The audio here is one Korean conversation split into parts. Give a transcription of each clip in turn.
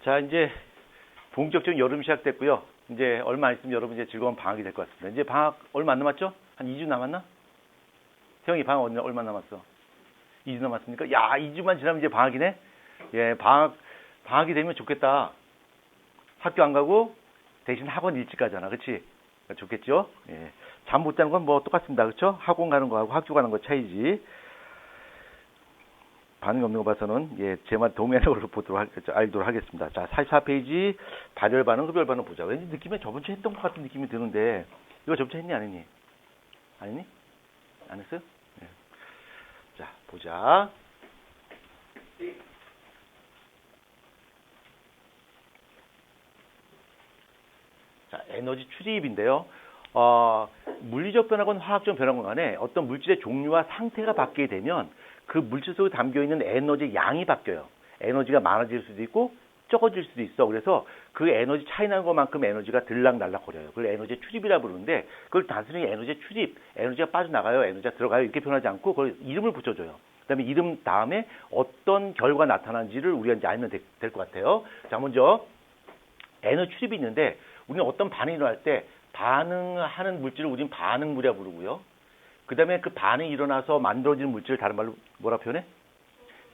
자, 이제 본격적인 여름이 시작됐고요. 이제 얼마 안 있으면 여러분 이제 즐거운 방학이 될 것 같습니다. 이제 방학 얼마 안 남았죠? 한 2주 남았나? 태영이 방학 얼마 남았어? 2주 남았습니까? 야, 2주만 지나면 이제 방학이네? 예, 방학이 되면 좋겠다. 학교 안 가고 대신 학원 일찍 가잖아. 그치? 좋겠죠? 예. 잠 못 자는 건 뭐 똑같습니다. 그쵸? 학원 가는 거하고 학교 가는 거 차이지. 반응이 없는 거 봐서는, 예, 제 말 동의하는 걸로 알도록 하겠습니다. 자, 44페이지, 발열 반응, 흡열 반응 보자. 왠지 느낌에 저번 주에 했던 것 같은 느낌이 드는데, 이거 저번 주에 했니, 안 했니? 안 했니? 안 했어요? 예. 자, 보자. 자, 에너지 출입인데요. 물리적 변화건 화학적 변화건 간에 어떤 물질의 종류와 상태가 바뀌게 되면 그 물질 속에 담겨있는 에너지 양이 바뀌어요. 에너지가 많아질 수도 있고 적어질 수도 있어. 그래서 그 에너지 차이 나는 것만큼 에너지가 들락날락 거려요. 그걸 에너지 출입이라 부르는데 그걸 단순히 에너지 출입, 에너지가 빠져나가요, 에너지가 들어가요 이렇게 표현하지 않고 그걸 이름을 붙여줘요. 그다음에 이름 다음에 어떤 결과가 나타나는지를 우리가 이제 알면 될 것 같아요. 자, 먼저 에너지 출입이 있는데 우리는 어떤 반응이 일어날 때 반응하는 물질을 우리는 반응물이라 부르고요. 그 다음에 그 반응이 일어나서 만들어지는 물질을 다른 말로 뭐라 표현해?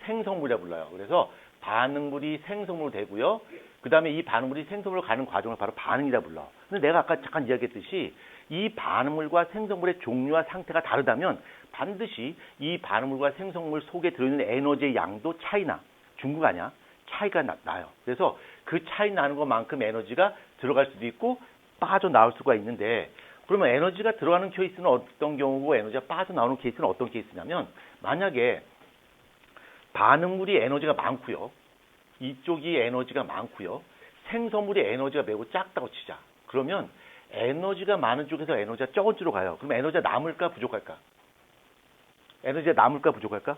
생성물이라 불러요. 그래서 반응물이 생성물로 되고요. 그 다음에 이 반응물이 생성물로 가는 과정을 바로 반응이라 불러. 근데 내가 아까 잠깐 이야기했듯이 이 반응물과 생성물의 종류와 상태가 다르다면 반드시 이 반응물과 생성물 속에 들어있는 에너지의 양도 차이나, 중국 아니야? 차이가 나요. 그래서 그 차이 나는 것만큼 에너지가 들어갈 수도 있고 빠져나올 수가 있는데 그러면 에너지가 들어가는 케이스는 어떤 경우고 에너지가 빠져나오는 케이스는 어떤 케이스냐면 만약에 반응물이 에너지가 많고요. 이쪽이 에너지가 많고요. 생성물이 에너지가 매우 작다고 치자. 그러면 에너지가 많은 쪽에서 에너지가 적은 쪽으로 가요. 그럼 에너지가 남을까 부족할까? 에너지가 남을까 부족할까?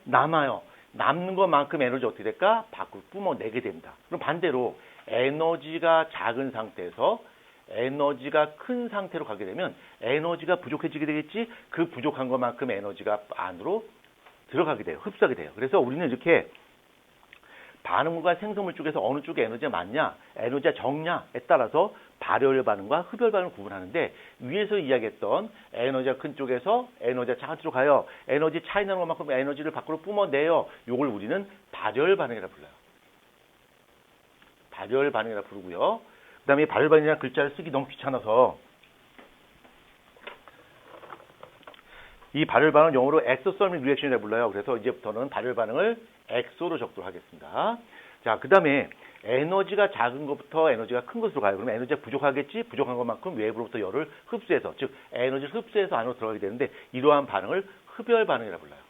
남아요. 남는 것만큼 에너지 어떻게 될까? 밖으로 뿜어내게 됩니다. 그럼 반대로 에너지가 작은 상태에서 에너지가 큰 상태로 가게 되면 에너지가 부족해지게 되겠지? 그 부족한 것만큼 에너지가 안으로 들어가게 돼요. 흡수하게 돼요. 그래서 우리는 이렇게 반응물과 생성물 쪽에서 어느 쪽에 에너지가 많냐, 에너지가 적냐에 따라서 발열 반응과 흡열 반응을 구분하는데 위에서 이야기했던 에너지가 큰 쪽에서 에너지가 작은 쪽으로 가요. 에너지 차이 나는 것만큼 에너지를 밖으로 뿜어내요. 이걸 우리는 발열 반응이라 불러요. 발열 반응이라 부르고요. 그 다음에 발열 반응이라는 글자를 쓰기 너무 귀찮아서 이 발열 반응은 영어로 엑소소미c 리액션이라고 불러요. 그래서 이제부터는 발열 반응을 엑소로 적도록 하겠습니다. 자, 그 다음에 에너지가 작은 것부터 에너지가 큰 것으로 가요. 그러면 에너지가 부족하겠지? 부족한 것만큼 외부로부터 열을 흡수해서, 즉 에너지를 흡수해서 안으로 들어가게 되는데 이러한 반응을 흡열 반응이라고 불러요.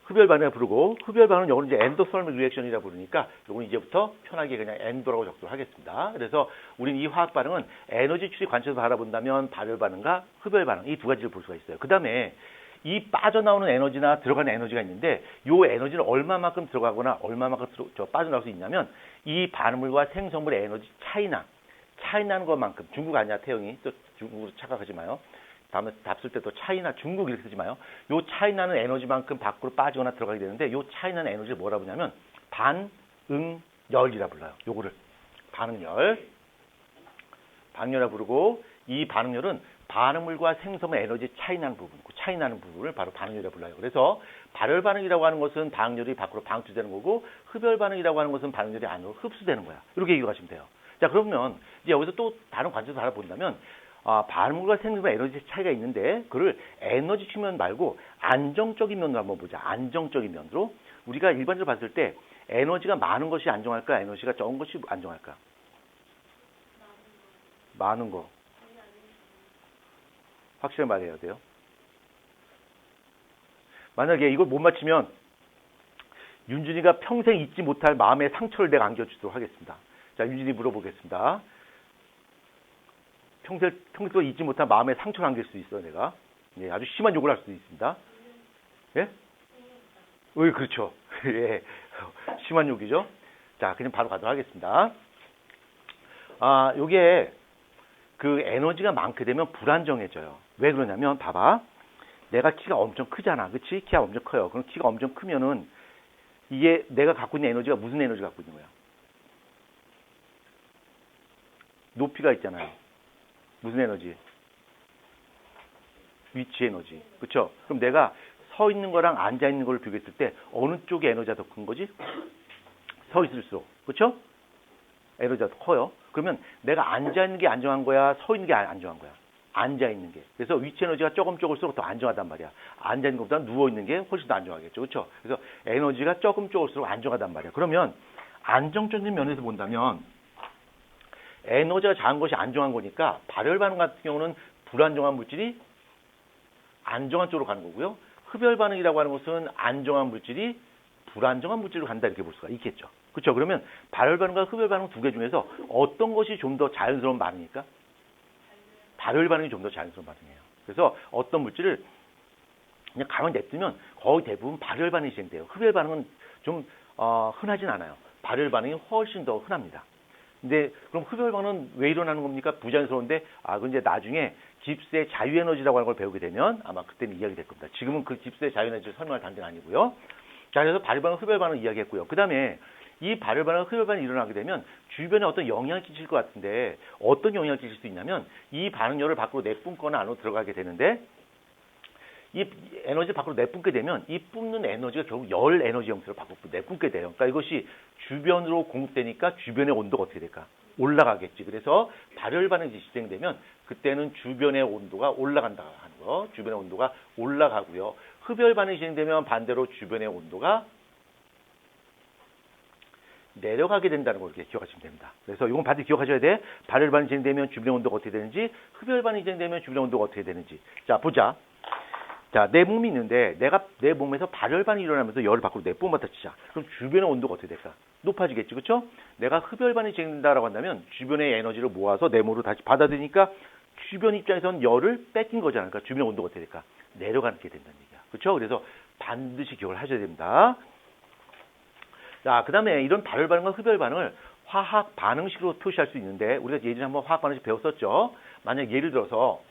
흡열 반응을 부르고 흡열 반응은 영어로 이제 엔도솔믹 리액션이라고 부르니까 이건 이제부터 편하게 그냥 엔도라고 적도록 하겠습니다. 그래서 우리는 이 화학 반응은 에너지 출입 관점에서 바라본다면 발열 반응과 흡열 반응 이 두 가지를 볼 수가 있어요. 그 다음에 이 빠져나오는 에너지나 들어가는 에너지가 있는데 이 에너지는 얼마만큼 들어가거나 얼마만큼 빠져나올 수 있냐면 이 반응물과 생성물의 에너지 차이 나는 것만큼 중국 아니야 태영이 또 중국으로 착각하지 마요. 다음에 답 쓸 때 또 차이나 중국 이렇게 쓰지 마요. 요 차이 나는 에너지만큼 밖으로 빠지거나 들어가게 되는데 요 차이 나는 에너지를 뭐라 부르냐면 반응열이라 불러요. 요거를 반응열이라 부르고 이 반응열은 반응물과 생성의 에너지 차이 나는 부분, 그 차이 나는 부분을 바로 반응열이라 불러요. 그래서 발열 반응이라고 하는 것은 반응열이 밖으로 방출되는 거고 흡열 반응이라고 하는 것은 반응열이 안으로 흡수되는 거야. 이렇게 이해하시면 돼요. 자, 그러면 이제 여기서 또 다른 관점에서 알아본다면 반응물과 생성의 에너지 차이가 있는데 그를 에너지 측면 말고 안정적인 면으로 한번 보자. 안정적인 면으로 우리가 일반적으로 봤을 때 에너지가 많은 것이 안정할까? 에너지가 적은 것이 안정할까? 많은 거. 확실히 말해야 돼요. 만약에 이걸 못 맞히면 윤준이가 평생 잊지 못할 마음의 상처를 내가 안겨주도록 하겠습니다. 자, 윤준이 물어보겠습니다. 평생 잊지 못한 마음의 상처를 안길 수 있어, 내가. 예, 아주 심한 욕을 할 수도 있습니다. 예? 그렇죠. 예, 심한 욕이죠. 자, 그냥 바로 가도록 하겠습니다. 요게 그 에너지가 많게 되면 불안정해져요. 왜 그러냐면, 봐봐. 내가 키가 엄청 크잖아. 그치? 키가 엄청 커요. 그럼 키가 엄청 크면은 이게 내가 갖고 있는 에너지가 무슨 에너지 갖고 있는 거야? 높이가 있잖아요. 무슨 에너지? 위치 에너지. 그렇죠? 그럼 내가 서 있는 거랑 앉아 있는 걸 비교했을 때 어느 쪽에 에너지가 더 큰 거지? 서 있을수록. 그렇죠? 에너지가 더 커요. 그러면 내가 앉아 있는 게 안정한 거야? 서 있는 게 안정한 거야? 앉아 있는 게. 그래서 위치 에너지가 조금 적을수록 더 안정하단 말이야. 앉아 있는 것보다 누워 있는 게 훨씬 더 안정하겠죠. 그렇죠? 그래서 에너지가 조금 적을수록 안정하단 말이야. 그러면 안정적인 면에서 본다면 에너지가 작은 것이 안정한 거니까 발열 반응 같은 경우는 불안정한 물질이 안정한 쪽으로 가는 거고요. 흡열 반응이라고 하는 것은 안정한 물질이 불안정한 물질로 간다 이렇게 볼 수가 있겠죠. 그렇죠? 그러면 발열 반응과 흡열 반응 두 개 중에서 어떤 것이 좀 더 자연스러운 반응일까? 발열 반응이 좀 더 자연스러운 반응이에요. 그래서 어떤 물질을 그냥 가만히 냅두면 거의 대부분 발열 반응이 진행돼요. 흡열 반응은 좀 흔하진 않아요. 발열 반응이 훨씬 더 흔합니다. 근데 그럼 흡열 반응은 왜 일어나는 겁니까? 부자연스러운데 그건 이제 나중에 깁스의 자유 에너지라고 하는 걸 배우게 되면 아마 그때는 이야기 될 겁니다. 지금은 그 깁스의 자유 에너지를 설명할 단계는 아니고요. 자, 그래서 발열 반응, 흡열 반응 이야기했고요. 그다음에 이 발열 반응, 흡열 반응이 일어나게 되면 주변에 어떤 영향을 끼칠 것 같은데 어떤 영향을 끼칠 수 있냐면 이 반응열을 밖으로 내뿜거나 안으로 들어가게 되는데 이 에너지 밖으로 내뿜게 되면 이 뿜는 에너지가 결국 열 에너지 형태로 밖으로 내뿜게 돼요. 그러니까 이것이 주변으로 공급되니까 주변의 온도가 어떻게 될까? 올라가겠지. 그래서 발열 반응이 진행되면 그때는 주변의 온도가 올라간다 하는 거. 주변의 온도가 올라가고요. 흡열 반응이 진행되면 반대로 주변의 온도가 내려가게 된다는 걸 이렇게 기억하시면 됩니다. 그래서 이건 반드시 기억하셔야 돼. 발열 반응이 진행되면 주변의 온도가 어떻게 되는지, 흡열 반응이 진행되면 주변의 온도가 어떻게 되는지. 자, 보자. 자, 내 몸이 있는데 내 몸에서 발열 반응이 일어나면서 열을 밖으로 내뿜었다 치자. 그럼 주변의 온도가 어떻게 될까? 높아지겠지. 그렇죠? 내가 흡열 반응이 진행된다라고 한다면 주변의 에너지를 모아서 내 몸으로 다시 받아들이니까 주변 입장에서는 열을 뺏긴 거잖아요. 그러니까 주변의 온도가 어떻게 될까? 내려가게 된다는 얘기야. 그렇죠? 그래서 반드시 기억을 하셔야 됩니다. 자, 그다음에 이런 발열 반응과 흡열 반응을 화학 반응식으로 표시할 수 있는데 우리가 예전에 한번 화학 반응식 배웠었죠. 만약 예를 들어서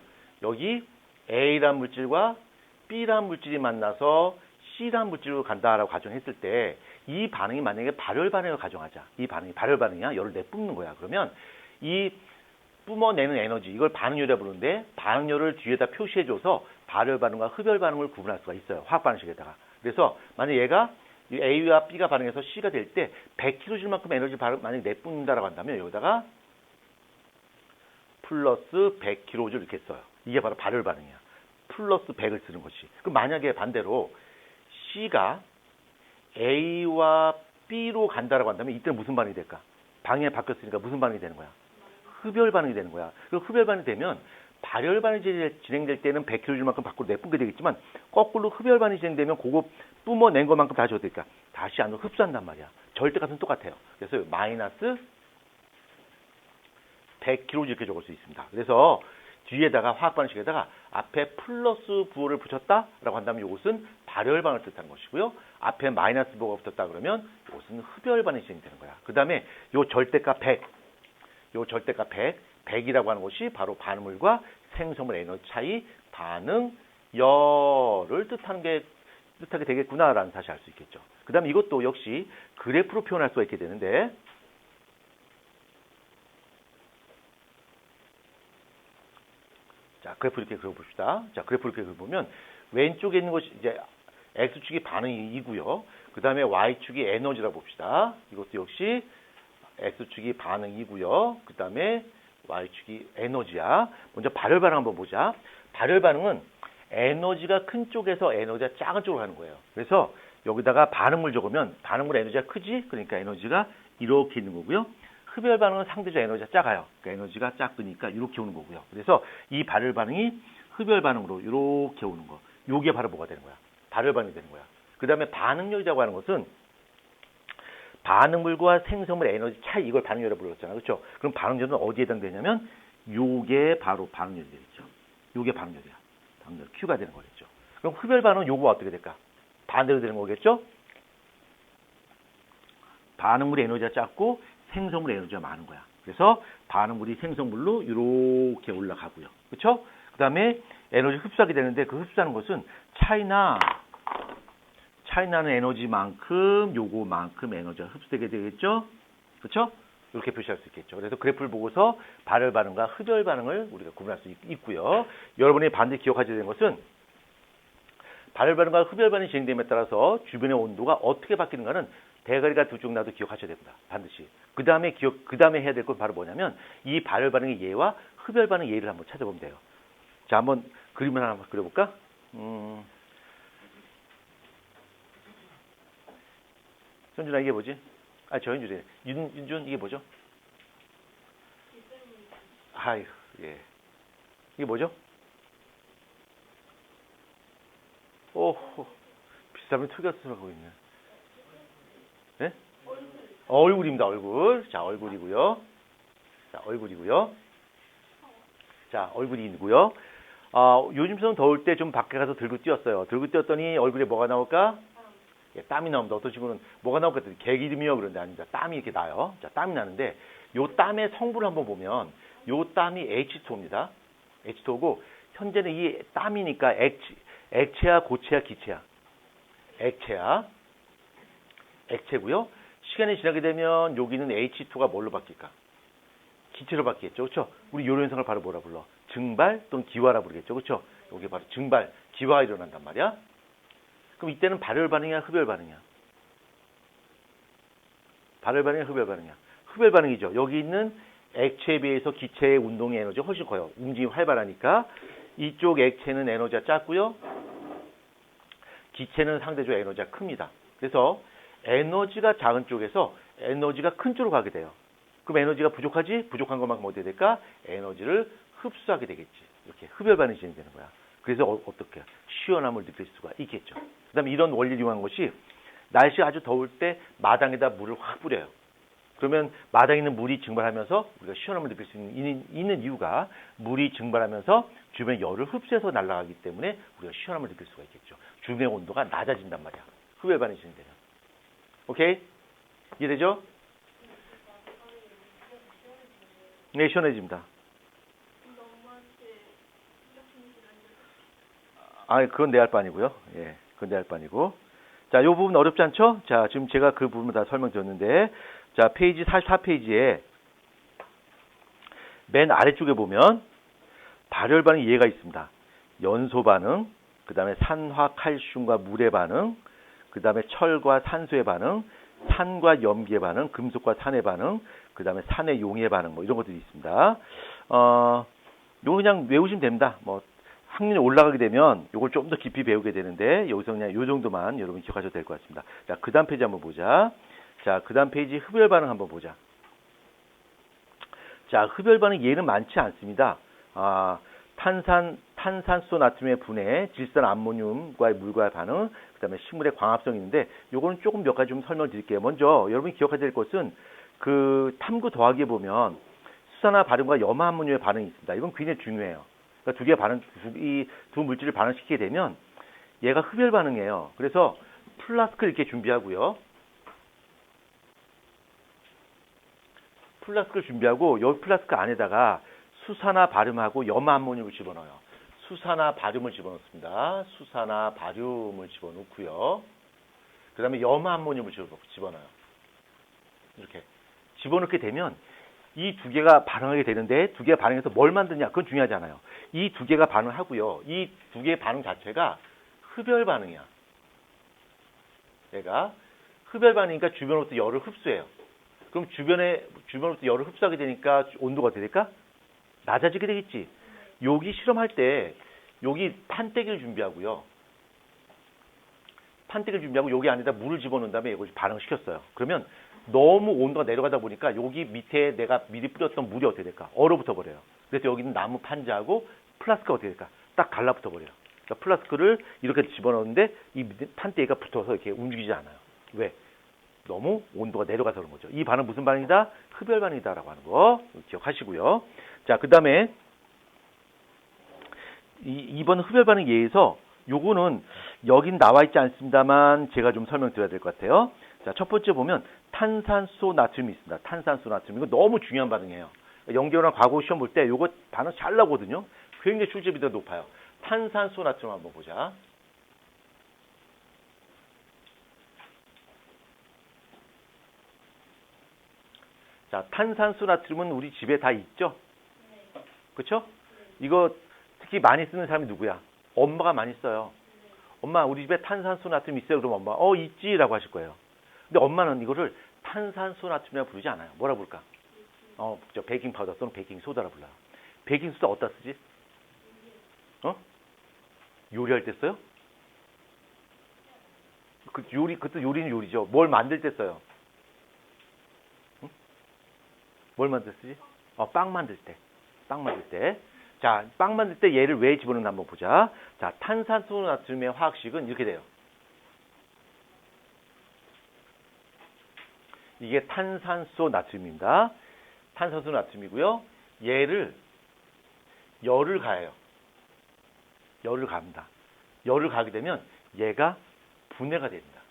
여기 A란 물질과 B란 물질이 만나서 C란 물질로 간다라고 가정했을 때 이 반응이 만약에 발열 반응을 가정하자. 이 반응이 발열 반응이야. 열을 내뿜는 거야. 그러면 이 뿜어내는 에너지 이걸 반응열이라고 부르는데 반응열을 뒤에다 표시해줘서 발열 반응과 흡열 반응을 구분할 수가 있어요. 화학 반응식에다가. 그래서 만약 얘가 A와 B가 반응해서 C가 될 때 100kJ만큼 에너지 만약에 내뿜는다라고 한다면 여기다가 플러스 100kJ 이렇게 써요. 이게 바로 발열 반응이야. 플러스 100을 쓰는 것이. 그럼 만약에 반대로 C가 A와 B로 간다라고 한다면 이때는 무슨 반응이 될까? 방향이 바뀌었으니까 무슨 반응이 되는 거야? 흡열 반응이 되는 거야. 그리고 흡열 반응이 되면 발열 반응이 진행될 때는 100kJ만큼 밖으로 내뿜게 되겠지만 거꾸로 흡열 반응이 진행되면 그거 뿜어낸 것만큼 다시 어떻게 될까? 다시 안으로 흡수한단 말이야. 절대값은 똑같아요. 그래서 마이너스 100kJ 이렇게 적을 수 있습니다. 그래서 뒤에다가 화학 반응식에다가 앞에 플러스 부호를 붙였다라고 한다면 이것은 발열 반응을 뜻하는 것이고요. 앞에 마이너스 부호가 붙었다 그러면 이것은 흡열 반응이 진행되는 거야. 그 다음에 이 절대값 100, 이 절대값 100이라고 하는 것이 바로 반응물과 생성물 에너지 차이, 반응, 열을 뜻하게 되겠구나라는 사실 알 수 있겠죠. 그 다음에 이것도 역시 그래프로 표현할 수가 있게 되는데 자, 그래프 이렇게 그려봅시다. 자, 그래프 이렇게 그려보면 왼쪽에 있는 것이 이제 X축이 반응이고요. 그 다음에 Y축이 에너지라고 봅시다. 이것도 역시 X축이 반응이고요. 그 다음에 Y축이 에너지야. 먼저 발열 반응 한번 보자. 발열 반응은 에너지가 큰 쪽에서 에너지가 작은 쪽으로 가는 거예요. 그래서 여기다가 반응물 적으면 반응물 에너지가 크지? 그러니까 에너지가 이렇게 있는 거고요. 흡열 반응은 상대적 에너지가 작아요. 그러니까 에너지가 작으니까 이렇게 오는 거고요. 그래서 이 발열 반응이 흡열 반응으로 이렇게 오는 거. 요게 바로 뭐가 되는 거야? 발열 반응이 되는 거야. 그 다음에 반응열이라고 하는 것은 반응물과 생성물 에너지 차이, 이걸 반응열이라고 불렀잖아요. 그렇죠? 그럼 반응열은 어디에 해당되냐면 요게 바로 반응열이 되겠죠. 요게 반응열이야. 반응열 Q가 되는 거겠죠. 그럼 흡열 반응은 요거가 어떻게 될까? 반대로 되는 거겠죠? 반응물의 에너지가 작고 생성물의 에너지가 많은 거야. 그래서 반응물이 생성물로 이렇게 올라가고요. 그렇죠? 그 다음에 에너지 흡수하게 되는데 그 흡수하는 것은 차이나 차이나는 에너지만큼 요거만큼 에너지가 흡수되게 되겠죠? 그렇죠? 이렇게 표시할 수 있겠죠. 그래서 그래프를 보고서 발열 반응과 흡열 반응을 우리가 구분할 수 있고요. 여러분이 반드시 기억하셔야 되는 것은 발열 반응과 흡열 반응이 진행됨에 따라서 주변의 온도가 어떻게 바뀌는가는 대가리가 두 쪽 나도 기억하셔야 됩니다. 반드시. 그 다음에 해야 될 건 바로 뭐냐면 이 발열 반응의 예와 흡열 반응의 예를 한번 찾아보면 돼요. 자, 한번 그림을 하나 그려볼까? 현준아, 이게 뭐지? 아, 저 현준이. 윤준, 이게 뭐죠? 아유, 예. 이게 뭐죠? 오호, 비슷하면 틀렸으라고 있네. 예? 얼굴입니다, 얼굴. 자, 얼굴이고요. 자, 얼굴이고요. 자, 얼굴이고요. 요즘처럼 더울 때 좀 밖에 가서 들고 뛰었어요. 들고 뛰었더니 얼굴에 뭐가 나올까? 예, 땀이 나옵니다. 어떤 친구는 뭐가 나올까 했더니 개기름이요. 그런데 아닙니다. 땀이 이렇게 나요. 자, 땀이 나는데 요 땀의 성분을 한번 보면 요 땀이 H2O입니다. H2O고 현재는 이 땀이니까 액체야, 고체야, 기체야? 액체고요. 시간이 지나게 되면 여기는 H2가 뭘로 바뀔까? 기체로 바뀌겠죠. 그렇죠? 우리 요 현상을 바로 뭐라 불러? 증발 또는 기화라 부르겠죠. 그렇죠? 여기 바로 증발, 기화가 일어난단 말이야. 그럼 이때는 발열 반응이야, 흡열 반응이야? 발열 반응이야, 흡열 반응이야? 흡열 반응이죠. 여기 있는 액체에 비해서 기체의 운동의 에너지가 훨씬 커요. 움직임이 활발하니까. 이쪽 액체는 에너지가 작고요. 기체는 상대적으로 에너지가 큽니다. 그래서 에너지가 작은 쪽에서 에너지가 큰 쪽으로 가게 돼요. 그럼 에너지가 부족하지? 부족한 것만큼 어떻게 될까? 에너지를 흡수하게 되겠지. 이렇게 흡열 반응이 진행되는 거야. 그래서 어떻게 시원함을 느낄 수가 있겠죠. 그 다음에 이런 원리를 이용한 것이 날씨가 아주 더울 때 마당에다 물을 확 뿌려요. 그러면 마당에 있는 물이 증발하면서 우리가 시원함을 느낄 수 있는 이유가 물이 증발하면서 주변 열을 흡수해서 날아가기 때문에 우리가 시원함을 느낄 수가 있겠죠. 주변의 온도가 낮아진단 말이야. 흡열 반응이 진행되면. 오케이? 이해되죠? 네, 시원해집니다. 아, 그건 내 할 바 아니고요. 예, 그건 내 할 바 아니고. 자, 이 부분 어렵지 않죠? 자, 지금 제가 그 부분을 다 설명드렸는데, 자, 페이지 44페이지에 맨 아래쪽에 보면 발열 반응 예가 있습니다. 연소 반응, 그 다음에 산화 칼슘과 물의 반응, 그 다음에 철과 산소의 반응, 산과 염기의 반응, 금속과 산의 반응, 그 다음에 산의 용의 반응, 뭐 이런 것들이 있습니다. 요거 그냥 외우시면 됩니다. 뭐 학년이 올라가게 되면 요걸 좀 더 깊이 배우게 되는데 여기서 그냥 요 정도만 여러분 기억하셔도 될 것 같습니다. 자, 그 다음 페이지 한번 보자. 자, 그 다음 페이지 흡열 반응 한번 보자. 자, 흡열 반응 예는 많지 않습니다. 탄산소 나트륨의 분해, 질산 암모늄과의 물과의 반응, 그 다음에 식물의 광합성이 있는데 요거는 조금 몇 가지 좀 설명드릴게요. 먼저 여러분이 기억해야 될 것은 그 탐구 더하기에 보면 수산화 바륨과 염화 암모늄의 반응이 있습니다. 이건 굉장히 중요해요. 그러니까 이 두 물질을 반응시키게 되면 얘가 흡열 반응이에요. 그래서 플라스크 이렇게 준비하고요. 플라스크를 준비하고 이 플라스크 안에다가 수산화 바륨하고 염화 암모늄을 집어넣어요. 수산화 바륨을 집어넣습니다. 수산화 바륨을 집어넣고요. 그 다음에 염화 암모늄을 집어넣어요. 이렇게 집어넣게 되면 이 두 개가 반응하게 되는데 두 개가 반응해서 뭘 만드냐? 그건 중요하잖아요. 이 두 개가 반응하고요. 이 두 개의 반응 자체가 흡열 반응이야. 얘가 흡열 반응이니까 주변으로부터 열을 흡수해요. 그럼 주변으로부터 열을 흡수하게 되니까 온도가 어떻게 될까? 낮아지게 되겠지. 여기 실험할 때 여기 판때기를 준비하고요. 판때기를 준비하고 여기 안에다 물을 집어넣은 다음에 이걸 반응시켰어요. 그러면 너무 온도가 내려가다 보니까 여기 밑에 내가 미리 뿌렸던 물이 어떻게 될까? 얼어붙어 버려요. 그래서 여기는 나무 판자하고 플라스크가 어떻게 될까? 딱 갈라붙어 버려요. 그러니까 플라스크를 이렇게 집어넣는데 이 판때기가 붙어서 이렇게 움직이지 않아요. 왜? 너무 온도가 내려가서 그런 거죠. 이 반응 무슨 반응이다? 흡열 반응이다라고 하는 거 기억하시고요. 자, 그 다음에 이번 흡열 반응 예에서 요거는 여긴 나와 있지 않습니다만 제가 좀 설명드려야 될 것 같아요. 자, 첫 번째 보면 탄산소 나트륨이 있습니다. 탄산소 나트륨. 이거 너무 중요한 반응이에요. 연계원화 과거 시험 볼 때 요거 반응 잘 나오거든요. 굉장히 출제비도 높아요. 탄산소 나트륨 한번 보자. 자, 탄산수 나트륨은 우리 집에 다 있죠? 그렇죠? 이거 특히 많이 쓰는 사람이 누구야? 엄마가 많이 써요. 엄마, 우리 집에 탄산수 나트륨 있어요? 그러면 엄마, 있지라고 하실 거예요. 근데 엄마는 이거를 탄산수 나트륨이라고 부르지 않아요. 뭐라 부를까? 베이킹 파우더 또는 베이킹 소다라 불러요. 베이킹 소다 어디다 쓰지? 요리할 때 써요? 그것도 요리는 요리죠. 뭘 만들 때 써요? 응? 뭘 만들 때 쓰지? 빵 만들 때. 빵 만들 때. 자, 빵 만들 때 얘를 왜 집어넣나 한번 보자. 자, 탄산수 나트륨의 화학식은 이렇게 돼요. 이게 탄산수 나트륨입니다. 탄산수 나트륨이고요. 얘를 열을 가해요. 열을 갑니다. 열을 가게 되면 얘가 분해가 됩니다.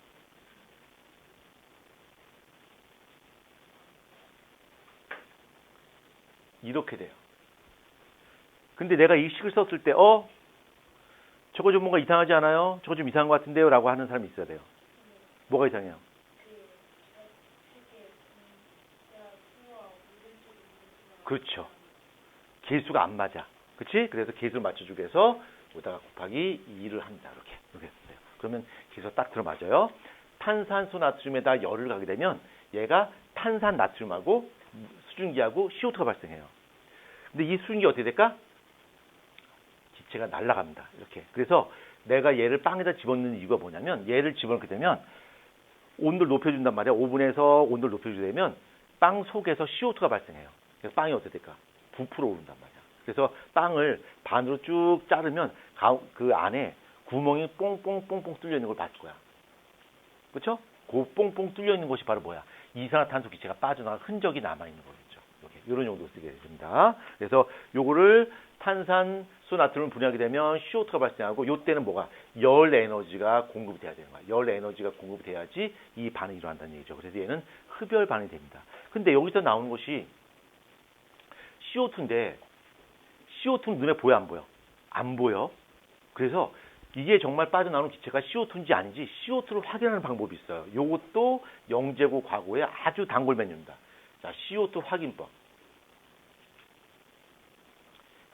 이렇게 돼요. 근데 내가 이 식을 썼을 때 저거 좀 뭔가 이상하지 않아요? 저거 좀 이상한 것 같은데요? 라고 하는 사람이 있어야 돼요. 뭐가 이상해요? 그렇죠. 계수가 안 맞아. 그렇지? 그래서 계수를 맞춰주기 위해서 여기다가 곱하기 2를 합니다. 이렇게 했어요. 그러면 계수가 딱 들어맞아요. 탄산수 나트륨에다 열을 가게 되면 얘가 탄산 나트륨하고 수증기하고 CO2가 발생해요. 근데 이 수증기 어떻게 될까? 기체가 날아갑니다. 이렇게. 그래서 내가 얘를 빵에다 집어넣는 이유가 뭐냐면 얘를 집어넣게 되면 온도를 높여준단 말이야. 오븐에서 온도를 높여주게 되면 빵 속에서 CO2가 발생해요. 그래서 빵이 어떻게 될까? 부풀어 오른단 말이야. 그래서 빵을 반으로 쭉 자르면 그 안에 구멍이 뽕뽕뽕뽕 뚫려 있는 걸 봤을 거야. 그렇죠? 그 뽕뽕 뚫려 있는 곳이 바로 뭐야? 이산화탄소 기체가 빠져나갈 흔적이 남아 있는 거겠죠. 이렇게 이런 용도로 쓰게 됩니다. 그래서 요거를 탄산수 나트륨을 분해하게 되면 CO2가 발생하고 요때는 뭐가? 열 에너지가 공급이 돼야 되는 거야. 열 에너지가 공급이 돼야지 이 반응이 일어난다는 얘기죠. 그래서 얘는 흡열 반응이 됩니다. 근데 여기서 나오는 것이 CO2인데 CO2는 눈에 보여 안 보여? 안 보여. 그래서 이게 정말 빠져나오는 기체가 CO2인지 아닌지 CO2를 확인하는 방법이 있어요. 이것도 영재고 과거의 아주 단골 메뉴입니다. 자, CO2 확인법.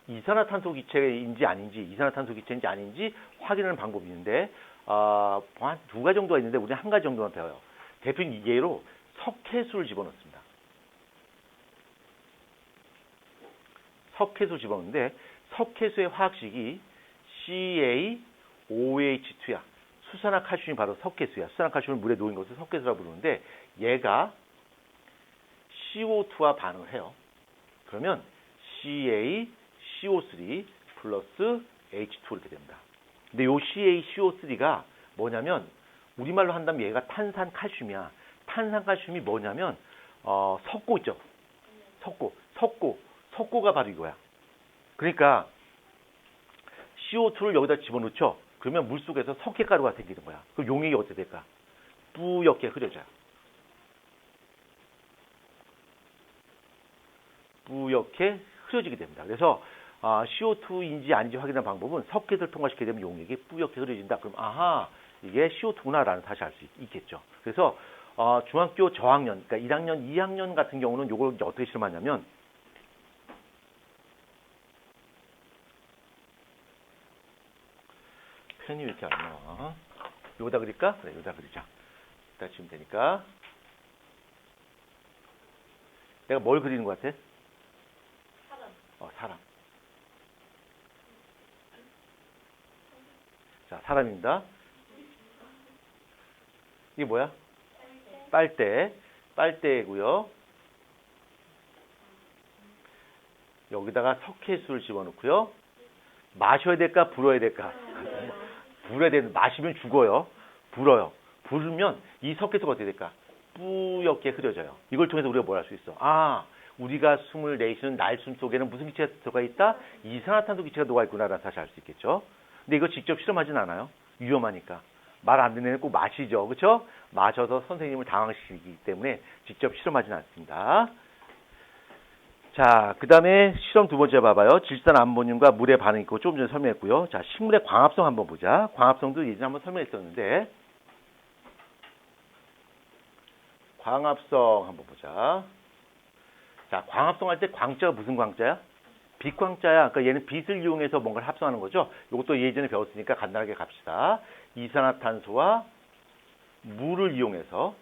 이산화탄소 기체인지 아닌지 확인하는 방법이 있는데 한 두 가지 정도가 있는데 우리는 한 가지 정도만 배워요. 대표적인 예로 석회수를 집어넣습니다. 석회수 집어넣는데 석회수의 화학식이 CaOH2야. 수산화칼슘이 바로 석회수야. 수산화칼슘을 물에 녹인 것을 석회수라고 부르는데 얘가 CO2와 반응을 해요. 그러면 CaCO3 플러스 H2 이렇게 됩니다. 근데 요 CaCO3가 뭐냐면 우리말로 한다면 얘가 탄산칼슘이야. 탄산칼슘이 뭐냐면 석고 있죠. 석고가 바로 이거야. 그러니까 CO2를 여기다 집어넣죠. 그러면 물속에서 석회가루가 생기는 거야. 그럼 용액이 어떻게 될까? 뿌옇게 흐려져요. 뿌옇게 흐려지게 됩니다. 그래서 CO2인지 아닌지 확인하는 방법은 석회를 통과시키게 되면 용액이 뿌옇게 흐려진다. 그럼 이게 CO2구나라는 다시 알 수 있겠죠. 그래서 중학교 저학년, 그러니까 1학년, 2학년 같은 경우는 이걸 어떻게 실험하냐면 펜이 왜 이렇게 안 나와? 여기다 그릴까? 그래, 여기다 그리자. 여기다 지으면 되니까. 내가 뭘 그리는 것 같아? 사람. 자, 사람입니다. 이게 뭐야? 빨대고요. 여기다가 석회수를 집어넣고요. 마셔야 될까? 불어야 될까? 불어야 되는, 마시면 죽어요. 불어요. 부르면 이 석회수가 어떻게 될까? 뿌옇게 흐려져요. 이걸 통해서 우리가 뭘 할 수 있어? 우리가 숨을 내쉬는 날숨 속에는 무슨 기체가 들어가 있다? 이산화탄소 기체가 녹아 있구나라는 사실 알 수 있겠죠. 근데 이거 직접 실험하진 않아요. 위험하니까. 말 안 듣는 애는 꼭 마시죠. 그렇죠? 마셔서 선생님을 당황시키기 때문에 직접 실험하진 않습니다. 자, 그 다음에 실험 두 번째 봐봐요. 질산 암모늄과 물의 반응이 있고 조금 전에 설명했고요. 자, 식물의 광합성 한번 보자. 광합성도 예전에 한번 설명했었는데 광합성 한번 보자. 자, 광합성할 때 광자가 무슨 광자야? 빛광자야. 그러니까 얘는 빛을 이용해서 뭔가를 합성하는 거죠. 이것도 예전에 배웠으니까 간단하게 갑시다. 이산화탄소와 물을 이용해서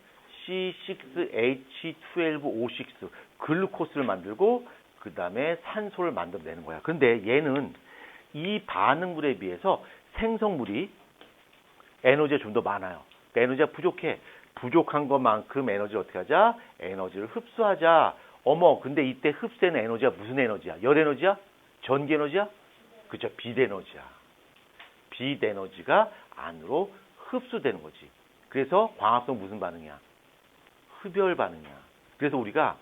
C6H12O6 글루코스를 만들고 그 다음에 산소를 만들어내는 거야. 그런데 얘는 이 반응물에 비해서 생성물이 에너지가 좀 더 많아요. 그러니까 에너지가 부족해. 부족한 것만큼 에너지를 어떻게 하자? 에너지를 흡수하자. 어머, 근데 이때 흡수되는 에너지가 무슨 에너지야? 열 에너지야? 전기 에너지야? 그죠? 빛 에너지야. 빛 에너지가 안으로 흡수되는 거지. 그래서 광합성 무슨 반응이야? 흡열 반응이야. 그래서 우리가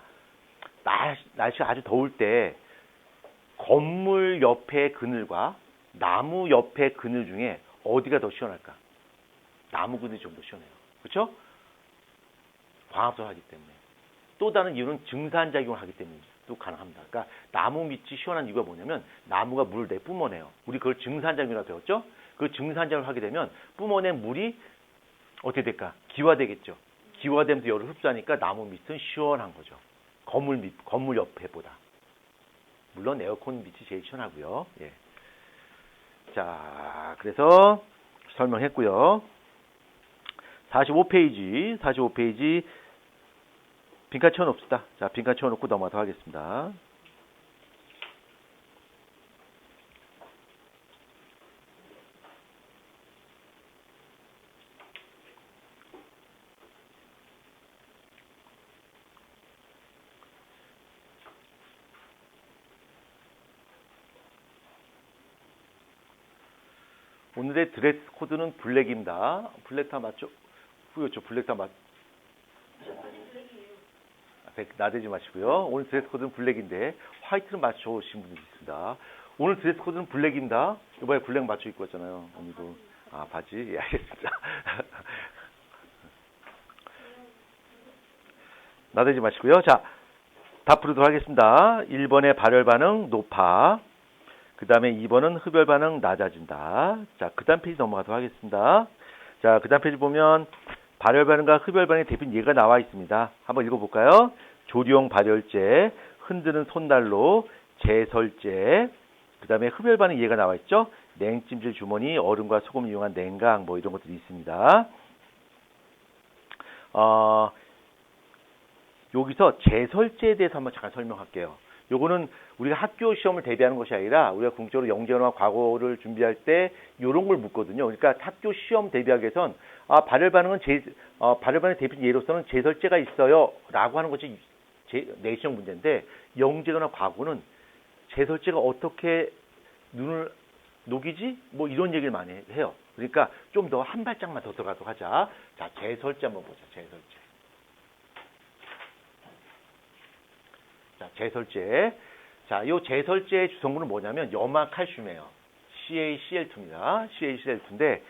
날씨가 아주 더울 때 건물 옆의 그늘과 나무 옆의 그늘 중에 어디가 더 시원할까? 나무 그늘이 좀 더 시원해요. 그렇죠? 광합성을 하기 때문에. 또 다른 이유는 증산작용을 하기 때문에도 가능합니다. 그러니까 나무 밑이 시원한 이유가 뭐냐면 나무가 물을 내뿜어내요. 우리 그걸 증산작용이라고 배웠죠? 그 증산작용을 하게 되면 뿜어낸 물이 어떻게 될까? 기화되겠죠. 기화되면서 열을 흡수하니까 나무 밑은 시원한 거죠. 건물 옆에보다. 물론 에어컨 밑이 제일 시원하고요. 예. 자, 그래서 설명했고요. 45페이지 빈칸 채워놓읍시다. 자, 빈칸 채워놓고 넘어가도록 하겠습니다. 오늘의 드레스 코드는 블랙입니다. 블랙 다 맞죠? 후였죠. 블랙 다 맞. 나대지 마시고요. 오늘 드레스 코드는 블랙인데 화이트를 맞춰 오신 분들이 있습니다. 오늘 드레스 코드는 블랙입니다. 이번에 블랙 맞춰 입고 왔잖아요. 오늘도. 아, 바지? 예, 알겠습니다. 나대지 마시고요. 자, 답 부르도록 하겠습니다. 1번의 발열 반응 높아. 그 다음에 2번은 흡열 반응 낮아진다. 자, 그 다음 페이지 넘어가도록 하겠습니다. 자, 그 다음 페이지 보면 발열 반응과 흡열 반응의 대표 예가 나와 있습니다. 한번 읽어볼까요? 조리용 발열제, 흔드는 손난로, 제설제, 그 다음에 흡열 반응 예가 나와 있죠? 냉찜질 주머니, 얼음과 소금을 이용한 냉각, 뭐 이런 것들이 있습니다. 여기서 제설제에 대해서 한번 잠깐 설명할게요. 요거는 우리가 학교 시험을 대비하는 것이 아니라 우리가 궁극적으로 영재나 과거를 준비할 때 이런 걸 묻거든요. 그러니까 학교 시험 대비하기 위해선 발열 반응은 발열 반응 대표 예로서는 제설제가 있어요라고 하는 것이 내시형 문제인데 영재나 과거는 제설제가 어떻게 눈을 녹이지? 뭐 이런 얘기를 많이 해요. 그러니까 좀 더 한 발짝만 더 들어가도록 하자. 자, 제설제 한번 보자. 제설제. 자, 제설제. 자, 요 제설제의 주성분은 뭐냐면 염화칼슘이에요. CaCl2입니다. CaCl2인데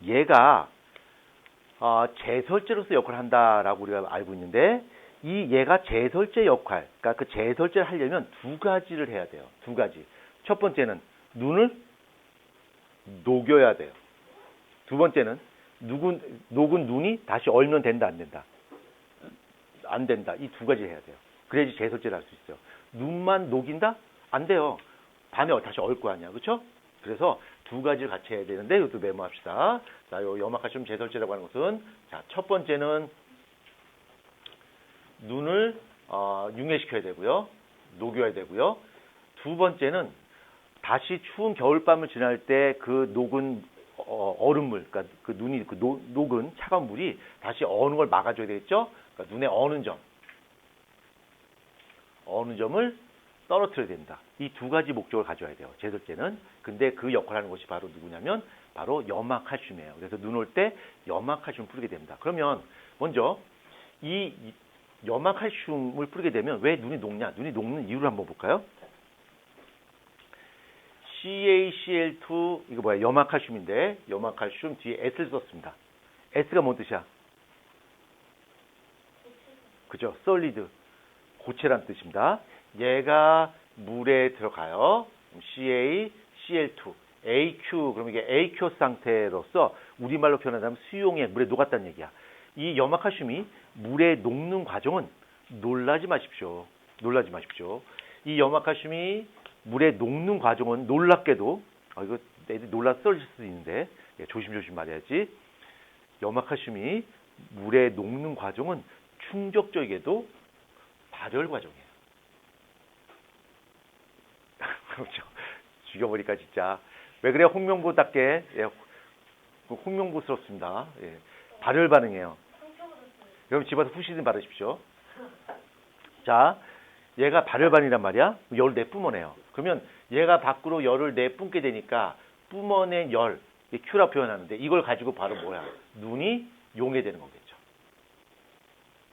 얘가 제설제로서 역할을 한다라고 우리가 알고 있는데 얘가 제설제 역할, 그러니까 그 제설제를 하려면 두 가지를 해야 돼요. 두 가지. 첫 번째는 눈을 녹여야 돼요. 두 번째는 녹은 눈이 다시 얼면 된다, 안 된다? 안 된다. 이 두 가지 해야 돼요. 그래야지 제설제를 할 수 있어요. 눈만 녹인다? 안 돼요. 밤에 다시 얼 거 아니야. 그렇죠? 그래서 두 가지를 같이 해야 되는데 이것도 메모합시다. 자, 요 염화칼슘 제설제라고 하는 것은 자, 첫 번째는 눈을 융해시켜야 되고요. 녹여야 되고요. 두 번째는 다시 추운 겨울밤을 지날 때 그 녹은 얼음물, 그러니까 그 눈이 녹은 차가운 물이 다시 어는 걸 막아줘야 되겠죠? 그러니까 눈에 어는 점을 떨어뜨려야 된다. 이 두 가지 목적을 가져야 돼요. 제설제는. 근데 그 역할을 하는 것이 바로 누구냐면 바로 염화칼슘이에요. 그래서 눈 올 때 염화칼슘을 뿌리게 됩니다. 그러면 먼저 이 염화칼슘을 뿌리게 되면 왜 눈이 녹냐? 눈이 녹는 이유를 한번 볼까요? CaCl2 이거 뭐야? 염화칼슘인데 염화칼슘 뒤에 S를 썼습니다. S가 뭔 뜻이야? 그죠? 솔리드. 고체란 뜻입니다. 얘가 물에 들어가요. CaCl2, AQ, 그럼 이게 AQ 상태로서 우리말로 표현하자면 수용액, 물에 녹았다는 얘기야. 이 염화칼슘이 물에 녹는 과정은 놀라지 마십시오. 놀라지 마십시오. 이 염화칼슘이 물에 녹는 과정은 놀랍게도 이거 애들 놀라 쓰러질 수도 있는데 조심조심 말해야지. 염화칼슘이 물에 녹는 과정은 충격적이게도 발열 과정이에요. 그렇죠. 죽여버리니까 진짜. 왜 그래? 홍명보답게 홍명보스럽습니다. 발열 반응이에요. 그럼 집어서 후시딘 바르십시오. 자, 얘가 발열 반응이란 말이야. 열을 내뿜어내요. 그러면 얘가 밖으로 열을 내뿜게 되니까 뿜어낸 열, Q라 표현하는데 이걸 가지고 바로 뭐야? 눈이 용해되는 거겠죠.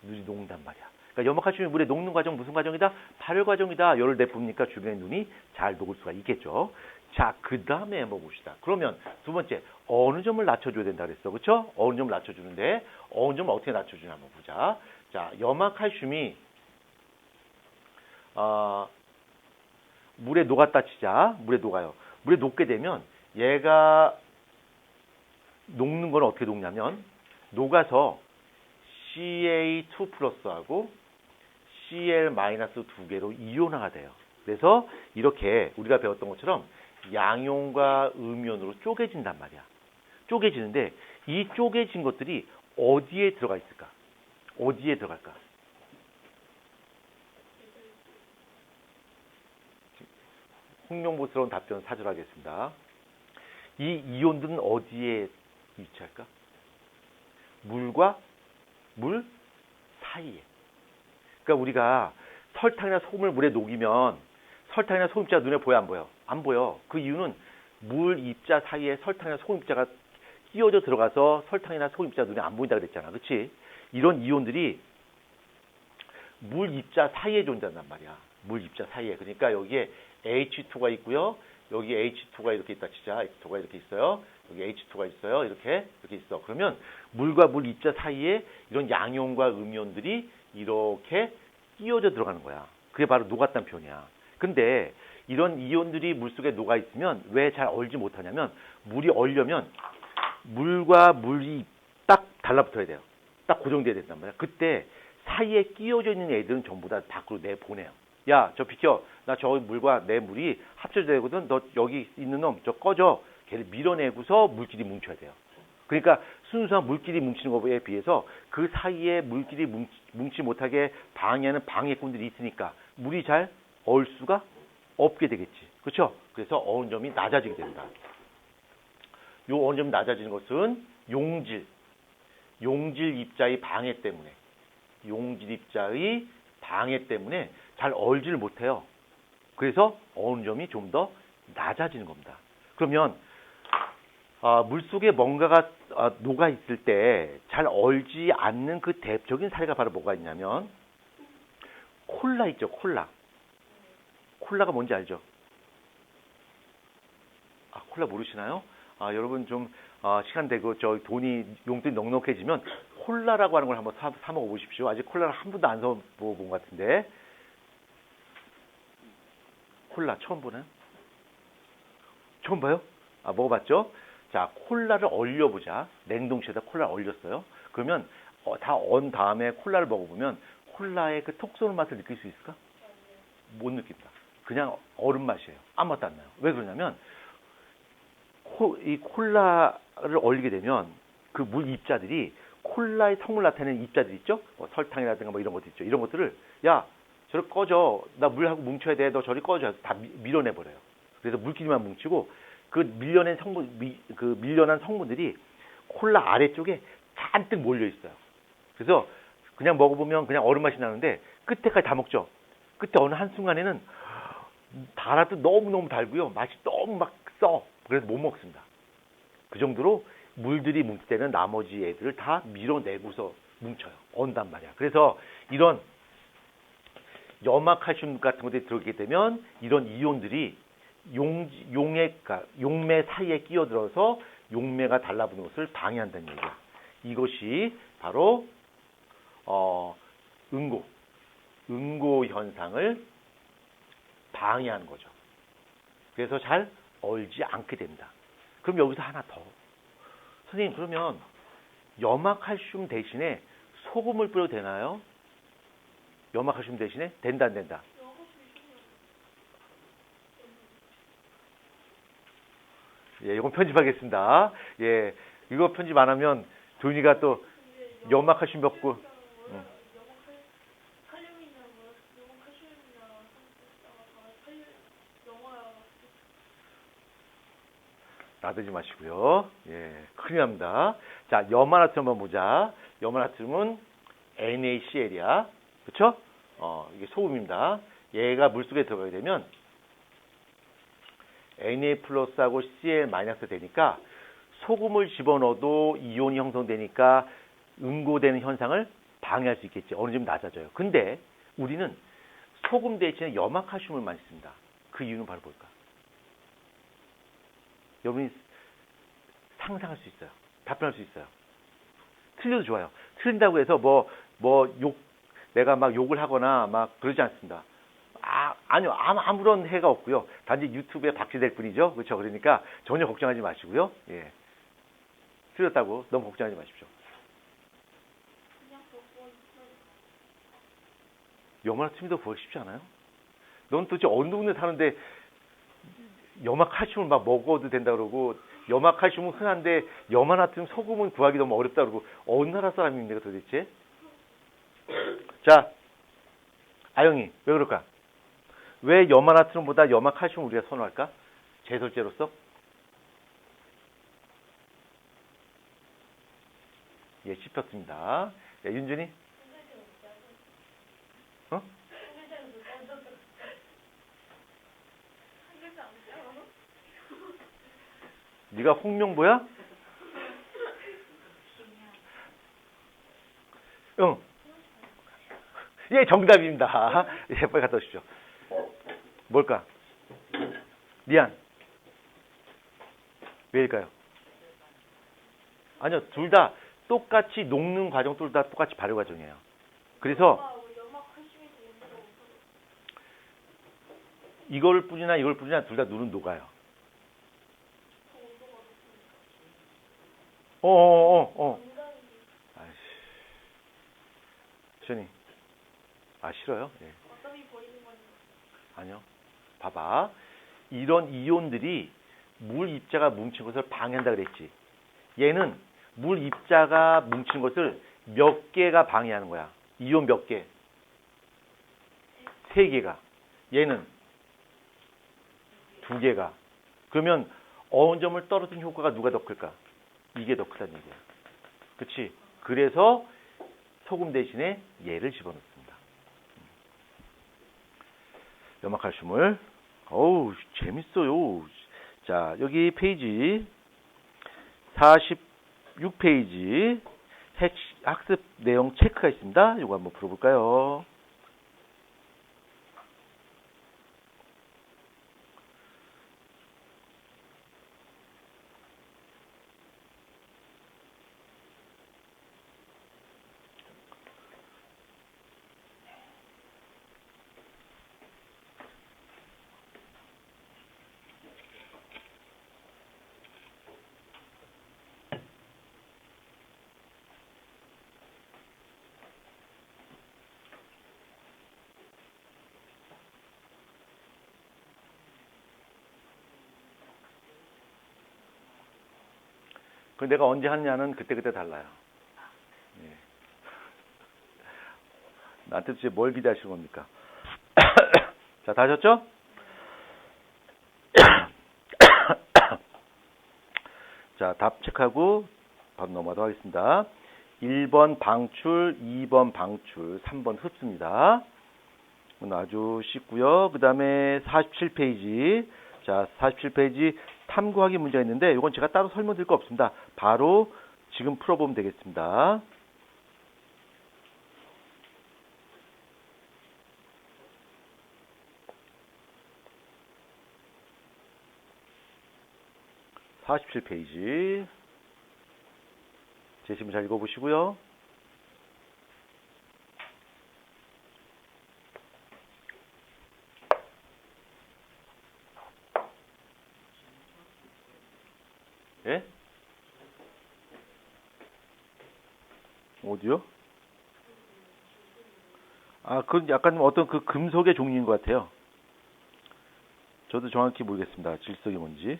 눈이 녹는단 말이야. 그러니까 염화칼슘이 물에 녹는 과정 무슨 과정이다? 발열 과정이다. 열을 내뿜으니까 주변의 눈이 잘 녹을 수가 있겠죠. 자, 그 다음에 한번 봅시다. 그러면 두 번째, 어느 점을 낮춰줘야 된다 그랬어. 그렇죠? 어느 점을 낮춰주는데 어느 점을 어떻게 낮춰주냐 한번 보자. 자, 염화칼슘이 물에 녹았다 치자. 물에 녹아요. 물에 녹게 되면 얘가 녹는 건 어떻게 녹냐면 녹아서 Ca2 플러스하고 Cl 마이너스 두 개로 이온화가 돼요. 그래서 이렇게 우리가 배웠던 것처럼 양이온과 음이온으로 쪼개진단 말이야. 쪼개지는데 이 쪼개진 것들이 어디에 들어가 있을까? 어디에 들어갈까? 홍명보스러운 답변 사절하겠습니다. 이 이온들은 어디에 위치할까? 물과 물 사이에. 그러니까 우리가 설탕이나 소금을 물에 녹이면 설탕이나 소금 입자가 눈에 보여 안 보여? 안 보여. 그 이유는 물 입자 사이에 설탕이나 소금 입자가 끼어져 들어가서 설탕이나 소금 입자가 눈에 안 보인다 그랬잖아. 그렇지? 이런 이온들이 물 입자 사이에 존재한단 말이야. 물 입자 사이에. 그러니까 여기에 H2가 있고요. 여기 H2가 이렇게 있다 치자. H2가 이렇게 있어요. 여기 H2가 있어요. 이렇게 있어. 그러면 물과 물 입자 사이에 이런 양이온과 음이온들이 이렇게 끼어져 들어가는 거야. 그게 바로 녹았다는 표현이야. 근데 이런 이온들이 물속에 녹아 있으면 왜 잘 얼지 못하냐면 물이 얼려면 물과 물이 딱 달라붙어야 돼요. 딱 고정돼야 된단 말이야. 그때 사이에 끼어져 있는 애들은 전부 다 밖으로 내보내요. 야, 저 비켜. 나 저 물과 내 물이 합쳐져야거든. 너 여기 있는 놈, 저 꺼져. 걔를 밀어내고서 물끼리 뭉쳐야 돼요. 그러니까 순수한 물끼리 뭉치는 것에 비해서 그 사이에 물끼리 뭉치 못하게 방해하는 방해꾼들이 있으니까 물이 잘 얼 수가 없게 되겠지. 그렇죠? 그래서 어느 점이 낮아지게 된다. 요 어느 점이 낮아지는 것은 용질 입자의 방해 때문에 용질 입자의 방해 때문에 잘 얼지를 못해요. 그래서 어느 점이 좀 더 낮아지는 겁니다. 그러면 물속에 뭔가가 녹아 있을 때 잘 얼지 않는 그 대표적인 사례가 바로 뭐가 있냐면 콜라 있죠. 콜라가 뭔지 알죠? 콜라 모르시나요? 여러분 좀 시간 되고 저 돈이 용돈이 넉넉해지면 콜라라고 하는 걸 한번 사 먹어 보십시오. 아직 콜라를 한 번도 안 사 먹어본 것 같은데. 콜라 처음 보나요? 처음 봐요? 먹어봤죠? 자, 콜라를 얼려보자. 냉동실에다 콜라를 얼렸어요. 그러면 다 언 다음에 콜라를 먹어보면 콜라의 그 톡 쏘는 맛을 느낄 수 있을까? 못 느낀다. 그냥 얼음 맛이에요. 아무 맛도 안 나요. 왜 그러냐면 이 콜라를 얼리게 되면 그 물 입자들이 콜라의 성을 나타내는 입자들 있죠? 설탕이라든가 뭐 이런 것들 있죠. 이런 것들을 야, 저리 꺼져. 나 물하고 뭉쳐야 돼. 너 저리 꺼져. 다 밀어내버려요. 그래서 물끼리만 뭉치고 그 밀려난 성분들이 콜라 아래쪽에 잔뜩 몰려 있어요. 그래서 그냥 먹어보면 그냥 얼음 맛이 나는데 끝에까지 다 먹죠. 끝에 어느 한순간에는 달아도 너무너무 달고요. 맛이 너무 막 써. 그래서 못 먹습니다. 그 정도로 물들이 뭉칠 때는 나머지 애들을 다 밀어내고서 뭉쳐요. 언단 말이야. 그래서 이런 염화칼슘 같은 것들이 들어오게 되면 이런 이온들이 용매 사이에 끼어들어서 용매가 달라붙는 것을 방해한다는 얘기야. 이것이 바로 응고 현상을 방해하는 거죠. 그래서 잘 얼지 않게 됩니다. 그럼 여기서 하나 더. 선생님, 그러면 염화칼슘 대신에 소금을 뿌려도 되나요? 염화칼슘 대신에 된다 안 된다? 예, 이건 편집하겠습니다. 예, 이거 편집 안 하면 도윤이가 또 염화칼슘 먹고 놔두지 마시고요. 예, 큰일 납니다. 자, 염화나트륨 한번 보자. 염화나트륨은 NaCl이야. 그쵸? 이게 소금입니다. 얘가 물속에 들어가게 되면 Na 플러스하고 Cl 마이너스 되니까 소금을 집어넣어도 이온이 형성되니까 응고되는 현상을 방해할 수 있겠지. 어느 정도 낮아져요. 근데 우리는 소금 대신에 염화칼슘을만 씁니다. 그 이유는 바로 뭘까? 여러분이 상상할 수 있어요. 답변할 수 있어요. 틀려도 좋아요. 틀린다고 해서 내가 막 욕을 하거나 막 그러지 않습니다. 아니요. 아무런 해가 없고요. 단지 유튜브에 박제될 뿐이죠. 그렇죠. 그러니까 전혀 걱정하지 마시고요. 예. 틀렸다고 너무 걱정하지 마십시오. 염화나트륨도 구하기 쉽지 않아요? 넌 도대체 어느 동네 사는데 염화칼슘을 막 먹어도 된다 그러고 염화칼슘은 흔한데 염화나트륨 소금은 구하기 너무 어렵다 그러고 어느 나라 사람입니까 도대체? 자, 아영이 왜 그럴까? 왜 염화나트륨보다 염화칼슘을 우리가 선호할까? 제설제로서? 예, 씹혔습니다. 예, 윤준이? 어? 네가 홍명보야? 응. 예, 정답입니다. 예, 빨리 갖다 오십시오. 뭘까? 미안. 왜일까요? 아니요, 둘 다 똑같이 녹는 과정, 둘 다 똑같이 발효 과정이에요. 그래서 이걸 뿌리나 이걸 뿌리나 둘 다 눈은 녹아요. 아이씨. 시연이. 싫어요? 예. 아니요. 봐봐. 이런 이온들이 물 입자가 뭉친 것을 방해한다 그랬지. 얘는 물 입자가 뭉친 것을 몇 개가 방해하는 거야. 이온 몇 개? 3개가. 얘는 2개가. 그러면 어느 점을 떨어뜨린 효과가 누가 더 클까? 이게 더 크다는 얘기야. 그치? 그래서 소금 대신에 얘를 집어넣습니다. 염화칼슘을. 어우, 재밌어요. 자, 여기 페이지 46페이지 학습 내용 체크가 있습니다. 이거 한번 풀어볼까요? 그 내가 언제 하느냐는 그때그때 달라요. 예. 나한테 도대체 뭘 기대하시는 겁니까? 자, 다 하셨죠? 자, 답 체크하고 바로 넘어가도록 하겠습니다. 1번 방출, 2번 방출, 3번 흡수입니다. 아주 쉽고요. 그 다음에 47페이지. 자, 47페이지 탐구하기 문제가 있는데 이건 제가 따로 설명드릴 거 없습니다. 바로 지금 풀어보면 되겠습니다. (47페이지) 제시문 잘 읽어보시고요. 예? 어디요? 아, 그건 약간 어떤 그 금속의 종류인 것 같아요. 저도 정확히 모르겠습니다. 질석이 뭔지.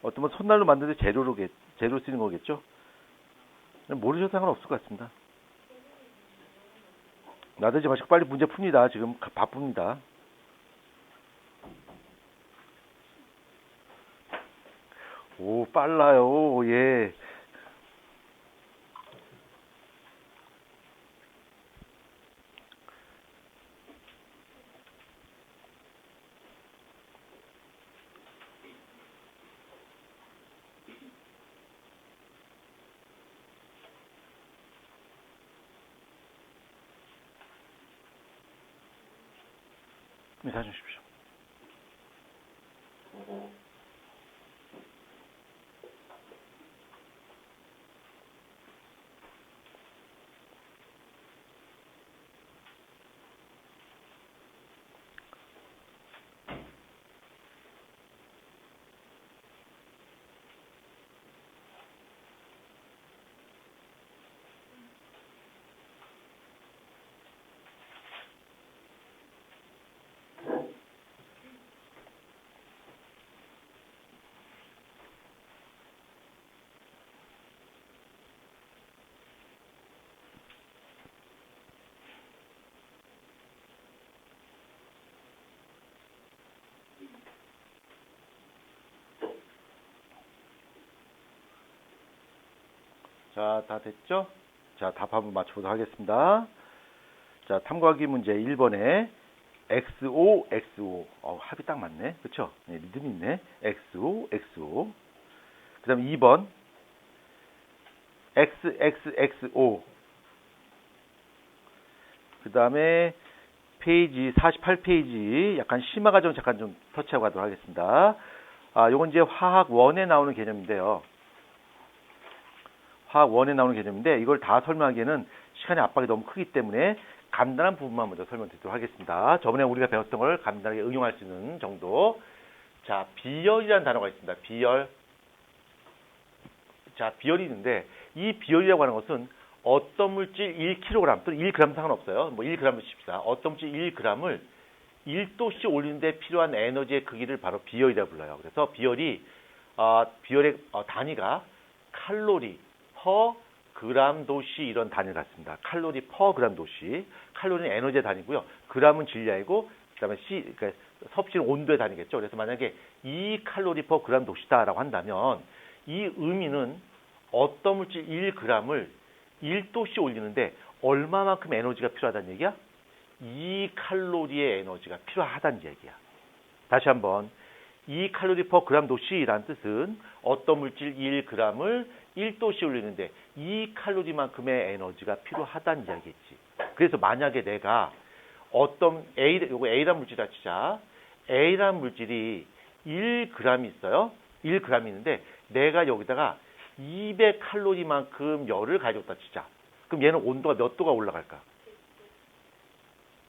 어떤 뭐 손난로 만드는데 재료 쓰는 거겠죠? 모르셔도 상관없을 것 같습니다. 나대지 마시고 빨리 문제 풉니다. 지금 바쁩니다. 오, 빨라요. 예. 인사해 주십시오. 자, 다 됐죠? 자, 답 한번 맞춰보도록 하겠습니다. 자, 탐구하기 문제 1번에 XO, XO. 합이 딱 맞네. 그쵸? 네, 리듬이 있네. XO, XO. 그 다음에 2번. XXXO. 그 다음에 페이지 48페이지 약간 심화 과정 잠깐 좀 터치하고 가도록 하겠습니다. 아, 요건 이제 화학 1에 나오는 개념인데요. 화학 1에 나오는 개념인데 이걸 다 설명하기에는 시간의 압박이 너무 크기 때문에 간단한 부분만 먼저 설명드리도록 하겠습니다. 저번에 우리가 배웠던 걸 간단하게 응용할 수 있는 정도. 자, 비열이라는 단어가 있습니다. 비열. 자, 비열이 있는데 이 비열이라고 하는 것은 어떤 물질 1kg 또는 1g 상관없어요. 뭐 1g을 칩시다. 어떤 물질 1g을 1도씨 올리는데 필요한 에너지의 크기를 바로 비열이라고 불러요. 그래서 비열이 비열의 단위가 칼로리 퍼 그람 도시 이런 단위를 갖습니다. 칼로리 퍼 그람 도시. 칼로리는 에너지의 단위고요. 그람은 질량이고 그다음에 그러니까 섭씨는 온도의 단위겠죠. 그래서 만약에 2칼로리 퍼 그람 도시다라고 한다면 이 의미는 어떤 물질 1g을 1도씨 올리는데 얼마만큼 에너지가 필요하다는 얘기야? 2칼로리의 에너지가 필요하다는 얘기야. 다시 한번 2칼로리 퍼 그람 도시라는 뜻은 어떤 물질 1g을 1도씨 올리는데 2칼로리만큼의 에너지가 필요하다는 이야기겠지. 그래서 만약에 내가 어떤 요거 A라는 물질이라 치자. A라는 물질이 1g이 있어요. 1g이 있는데 내가 여기다가 200칼로리만큼 열을 가져왔다 치자. 그럼 얘는 온도가 몇 도가 올라갈까?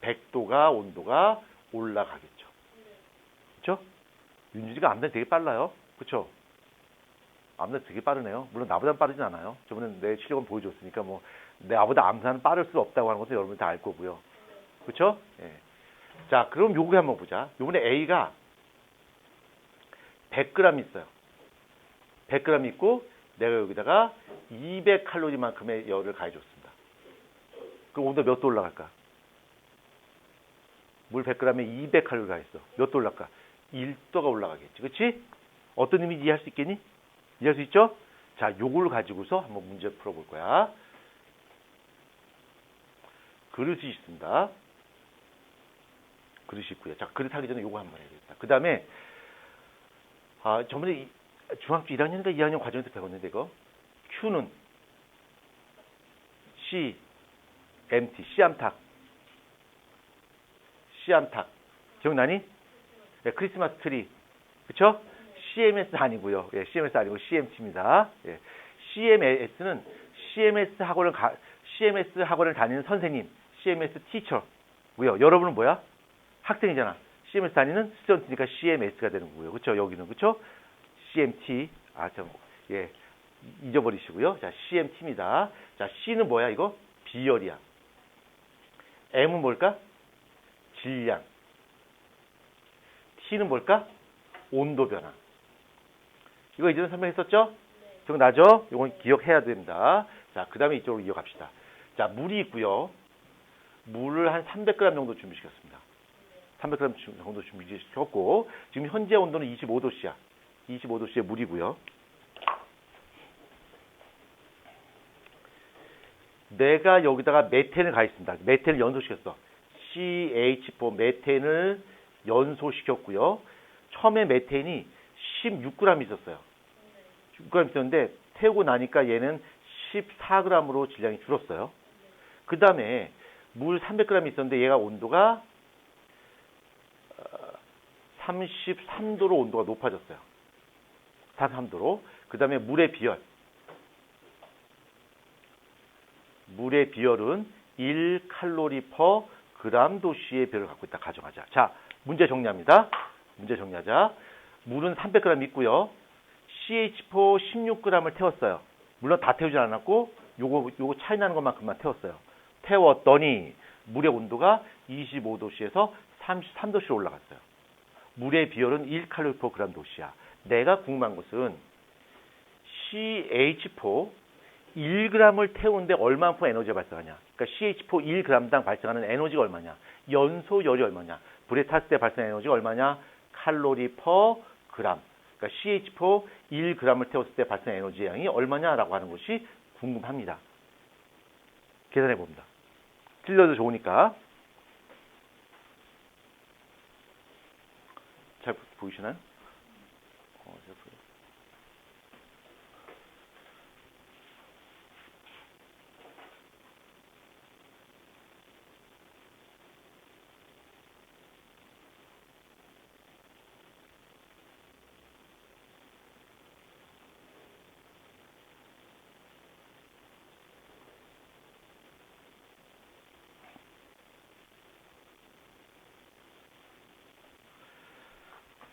100도가 온도가 올라가겠죠. 그렇죠? 윤준이가 암단 되게 빨라요. 그렇죠? 암단 되게 빠르네요. 물론 나보다는 빠르진 않아요. 저번에 내 실력은 보여줬으니까 뭐 나보다 암산은 빠를 수 없다고 하는 것은 여러분 다 알 거고요. 그렇죠? 예. 자, 그럼 요거 한번 보자. 요번에 A가 100g 있어요. 100g 있고 내가 여기다가 200칼로리만큼의 열을 가해줬습니다. 그럼 온도 몇 도 올라갈까? 물 100g에 200칼로리 가했어. 몇 도 올라갈까? 1도가 올라가겠지. 그렇지? 어떤 의미인지 이해할 수 있겠니? 이해할 수 있죠? 자, 요걸 가지고서 한번 문제 풀어볼 거야. 그릇이 있습니다. 그릇이 있고요. 자, 그릇 하기 전에 요거 한번 해야겠다. 그 다음에 저번에 중학교 1학년인가 2학년 과정에서 배웠는데 이거 Q는 C, MT, 씨암탉. 씨암탉. 기억나니? 네, 크리스마스 트리. 그쵸? CMS 아니고요. 예, CMS 아니고 CMT입니다. 예. CMS는 CMS 학원을 다니는 선생님, CMS 티처고요. 여러분은 뭐야? 학생이잖아. CMS 다니는 스튜던트니까 CMS가 되는 거고요. 그쵸? 여기는 그쵸? CMT. 예. 잊어버리시고요. 자, CMT입니다. 자, C는 뭐야, 이거? 비열이야. M은 뭘까? 질량. T는 뭘까? 온도 변화. 이거 이전에 설명했었죠? 기억나죠? 이건 기억해야 됩니다. 자, 그 다음에 이쪽으로 이어갑시다. 자, 물이 있고요. 물을 한 300g 정도 준비시켰습니다. 300g 정도 준비시켰고, 지금 현재 온도는 25도씨야. 25도씨의 물이고요. 내가 여기다가 메탄을 가했습니다. 메탄을 연소시켰어. CH4 메탄을 연소시켰고요. 처음에 메탄이 16g 있었어요. 16g 있었는데 태우고 나니까 얘는 14g으로 질량이 줄었어요. 그 다음에 물 300g 있었는데 얘가 온도가 33도로 온도가 높아졌어요. 33도로. 그 다음에 물의 비열. 물의 비열은 1칼로리 퍼 그람 도시의 비열을 갖고 있다 가정하자. 자, 문제 정리합니다. 문제 정리하자. 물은 300g 있고요. CH4 16g을 태웠어요. 물론 다 태우지 않았고 요거 차이 나는 것만큼만 태웠어요. 태웠더니 물의 온도가 25도씨에서 33도씨로 올라갔어요. 물의 비열은 1칼로리 퍼 그람 도시야. 내가 궁금한 것은 CH4 1g을 태우는데 얼마만큼 에너지가 발생하냐. 그러니까 CH4 1g당 발생하는 에너지가 얼마냐. 연소열이 얼마냐. 불에 탔을 때 발생하는 에너지가 얼마냐. 칼로리 퍼 그람. 그러니까 CH4 1g을 태웠을 때 발생하는 에너지 양이 얼마냐라고 하는 것이 궁금합니다. 계산해 봅니다. 틀려도 좋으니까. 잘 보이시나요?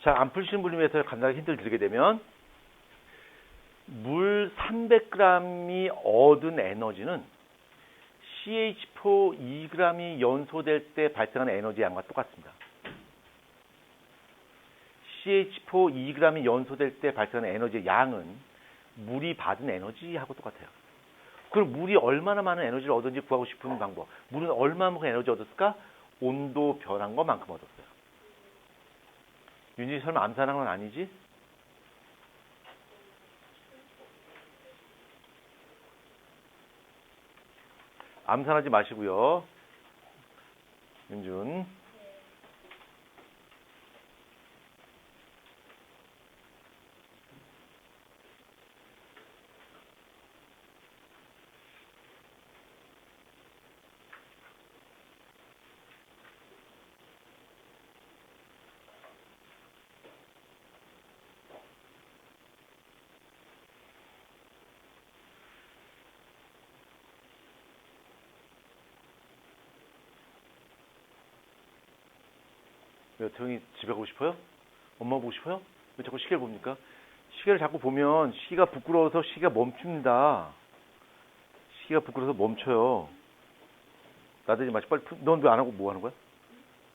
자, 안 풀시는 분을 위해서 간단하게 힌트를 드리게 되면 물 300g이 얻은 에너지는 CH4 2g이 연소될 때 발생하는 에너지 양과 똑같습니다. CH4 2g이 연소될 때 발생하는 에너지 양은 물이 받은 에너지하고 똑같아요. 그럼 물이 얼마나 많은 에너지를 얻은지 구하고 싶은 방법. 물은 얼마만큼 에너지 얻었을까? 온도 변한 것만큼 얻었어요. 윤진이 설마 암산한 건 아니지? 암산하지 마시고요. 윤준. 왜 태영이 집에 가고 싶어요? 엄마 보고 싶어요? 왜 자꾸 시계를 봅니까? 시계를 자꾸 보면 시계가 부끄러워서 시계가 멈춥니다. 시계가 부끄러워서 멈춰요. 나대지 마시. 빨리 넌 왜 안 하고 뭐 하는 거야?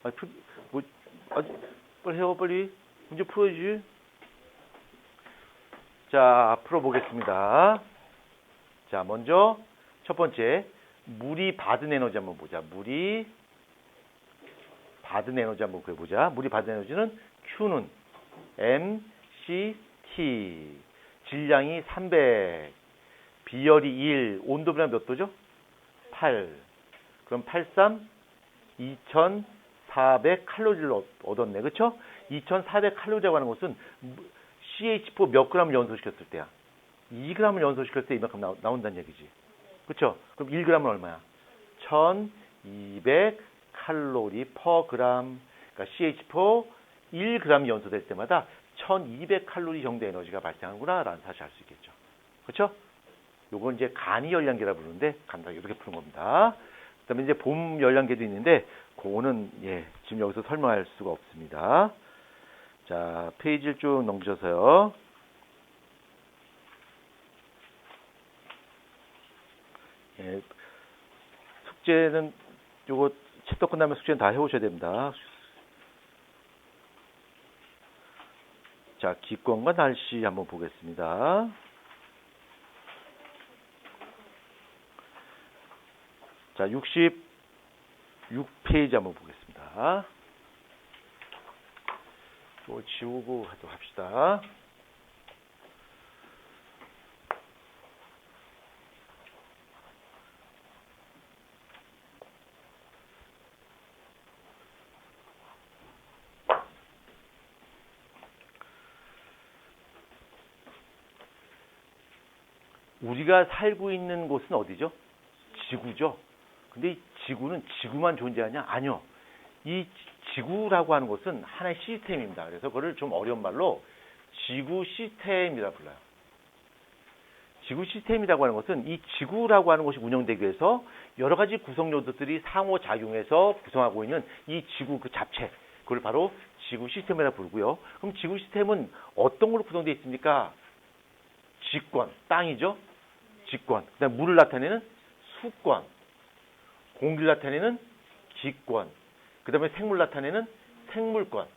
아니, 빨리 해요, 빨리. 문제 풀어야지. 자, 풀어보겠습니다. 자, 먼저 첫 번째 물이 받은 에너지 한번 보자. 물이 받은 에너지 한번 구해보자. 물이 받은 에너지는 Q는 mCT, 질량이 300, 비열이 1, 온도 변화 몇 도죠? 8. 그럼 83, 2400 칼로리를 얻었네. 그렇죠? 2400 칼로리라고 하는 것은 CH4 몇 g을 연소시켰을 때야? 2g을 연소시켰을 때 이만큼 나온다는 얘기지. 그렇죠? 그럼 1g은 얼마야? 1200 칼로리 퍼 그람. 그러니까 CH4 1g 연소될 때마다 1200 칼로리 정도의 에너지가 발생하는구나 라는 사실을 알 수 있겠죠. 그렇죠? 요건 이제 간이 열량계라 부르는데 간단하게 이렇게 푸는 겁니다. 그다음에 이제 봄 열량계도 있는데 그거는 지금 여기서 설명할 수가 없습니다. 자, 페이지를 쭉 넘기셔서요. 숙제는 요거 챕터 끝나면 숙제는 다 해오셔야 됩니다. 자, 기권과 날씨 한번 보겠습니다. 자, 66페이지 한번 보겠습니다. 또 지우고 하도록 합시다. 우리가 살고 있는 곳은 어디죠? 지구죠. 근데 이 지구는 지구만 존재하냐? 아니요. 이 지구라고 하는 것은 하나의 시스템입니다. 그래서 그걸 좀 어려운 말로 지구 시스템이라 불러요. 지구 시스템이라고 하는 것은 이 지구라고 하는 것이 운영되기 위해서 여러 가지 구성 요소들이 상호작용해서 구성하고 있는 이 지구 그 자체, 그걸 바로 지구 시스템이라 부르고요. 그럼 지구 시스템은 어떤 걸로 구성되어 있습니까? 직권, 땅이죠. 직권. 그다음 물을 나타내는 수권, 공기를 나타내는 기권, 그 다음에 생물 나타내는 생물권,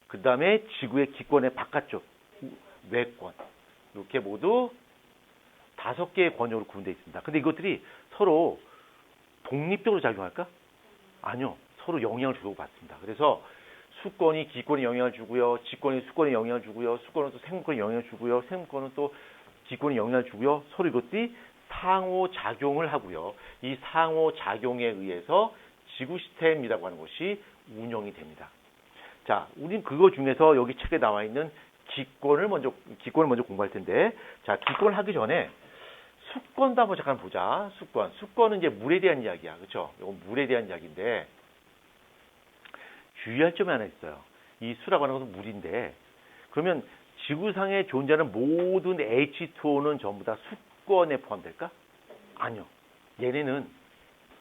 그 다음에 지구의 기권의 바깥쪽 외권, 이렇게 모두 5개의 권역으로 구분되어 있습니다. 근데 이것들이 서로 독립적으로 작용할까? 아니요. 서로 영향을 주고받습니다. 그래서 수권이 기권에 영향을 주고요. 직권이 수권에 영향을 주고요. 수권은 또 생물권에 영향을 주고요. 생물권은 또 기권에 영향을 주고요. 서로 이것들이 상호작용을 하고요. 이 상호작용에 의해서 지구 시스템이라고 하는 것이 운영이 됩니다. 자, 우린 그거 중에서 여기 책에 나와 있는 기권을 먼저 공부할 텐데, 자, 기권을 하기 전에 수권도 한번 잠깐 보자. 수권은 이제 물에 대한 이야기야. 그렇죠? 이건 물에 대한 이야기인데, 주의할 점이 하나 있어요. 이 수라고 하는 것은 물인데, 그러면 지구상에 존재하는 모든 H2O는 전부 다 수권에 포함될까? 아니요. 얘네는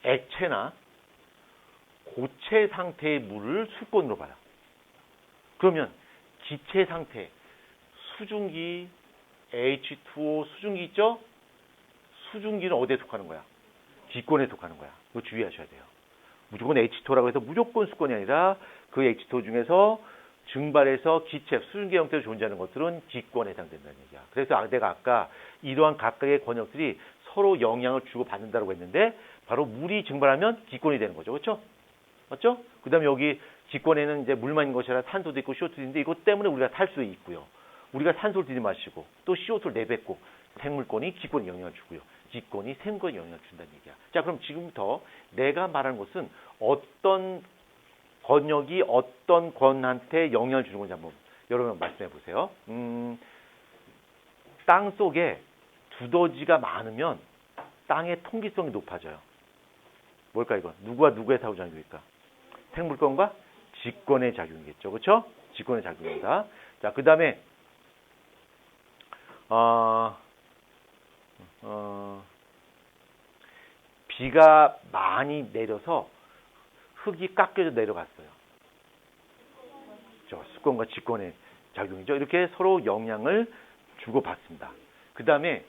액체나 고체 상태의 물을 수권으로 봐요. 그러면 기체 상태, 수증기, H2O 수증기 있죠? 수증기는 어디에 속하는 거야? 기권에 속하는 거야. 이거 주의하셔야 돼요. 무조건 H2O라고 해서 무조건 수권이 아니라 그 H2O 중에서 증발해서 기체, 수증기 형태로 존재하는 것들은 기권에 해당된다는 얘기야. 그래서 내가 아까 이러한 각각의 권역들이 서로 영향을 주고받는다고 했는데 바로 물이 증발하면 기권이 되는 거죠. 그렇죠? 맞죠? 그 다음에 여기 기권에는 이제 물만 있는 것이 아니라 산소도 있고 CO2도 있는데 이것 때문에 우리가 살 수 있고요. 우리가 산소를 들이마시고 또 CO2를 내뱉고 생물권이 기권에 영향을 주고요. 기권이 생물권에 영향을 준다는 얘기야. 자, 그럼 지금부터 내가 말하는 것은 어떤 권역이 어떤 권한테 영향을 주는 건지 한번 여러분 말씀해 보세요. 땅 속에 두더지가 많으면 땅의 통기성이 높아져요. 뭘까 이건? 누구와 누구의 상호작용일까? 생물권과 직권의 작용이겠죠. 그렇죠? 직권의 작용입니다. 자, 그 다음에 비가 많이 내려서 흙이 깎여져 내려갔어요. 수권과 직권의 작용이죠. 이렇게 서로 영향을 주고받습니다. 그 다음에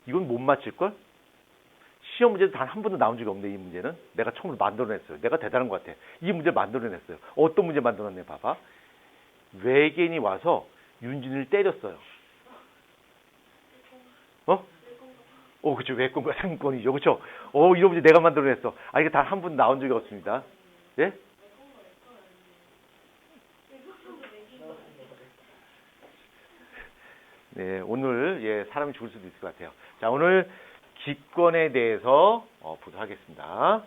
이건 못 맞힐걸? 시험 문제도 단 한 번도 나온 적이 없는데 이 문제는 내가 처음으로 만들어냈어요. 내가 대단한 것 같아. 이 문제 만들어냈어요. 어떤 문제 만들어냈네 봐봐. 외계인이 와서 윤진이를 때렸어요. 그렇죠. 외권과 상권이죠. 그렇죠. 이런 문제 내가 만들어냈어. 이게 단 한 번도 나온 적이 없습니다. 예? 네, 오늘 사람이 죽을 수도 있을 것 같아요. 자, 오늘 기권에 대해서 보도록 하겠습니다.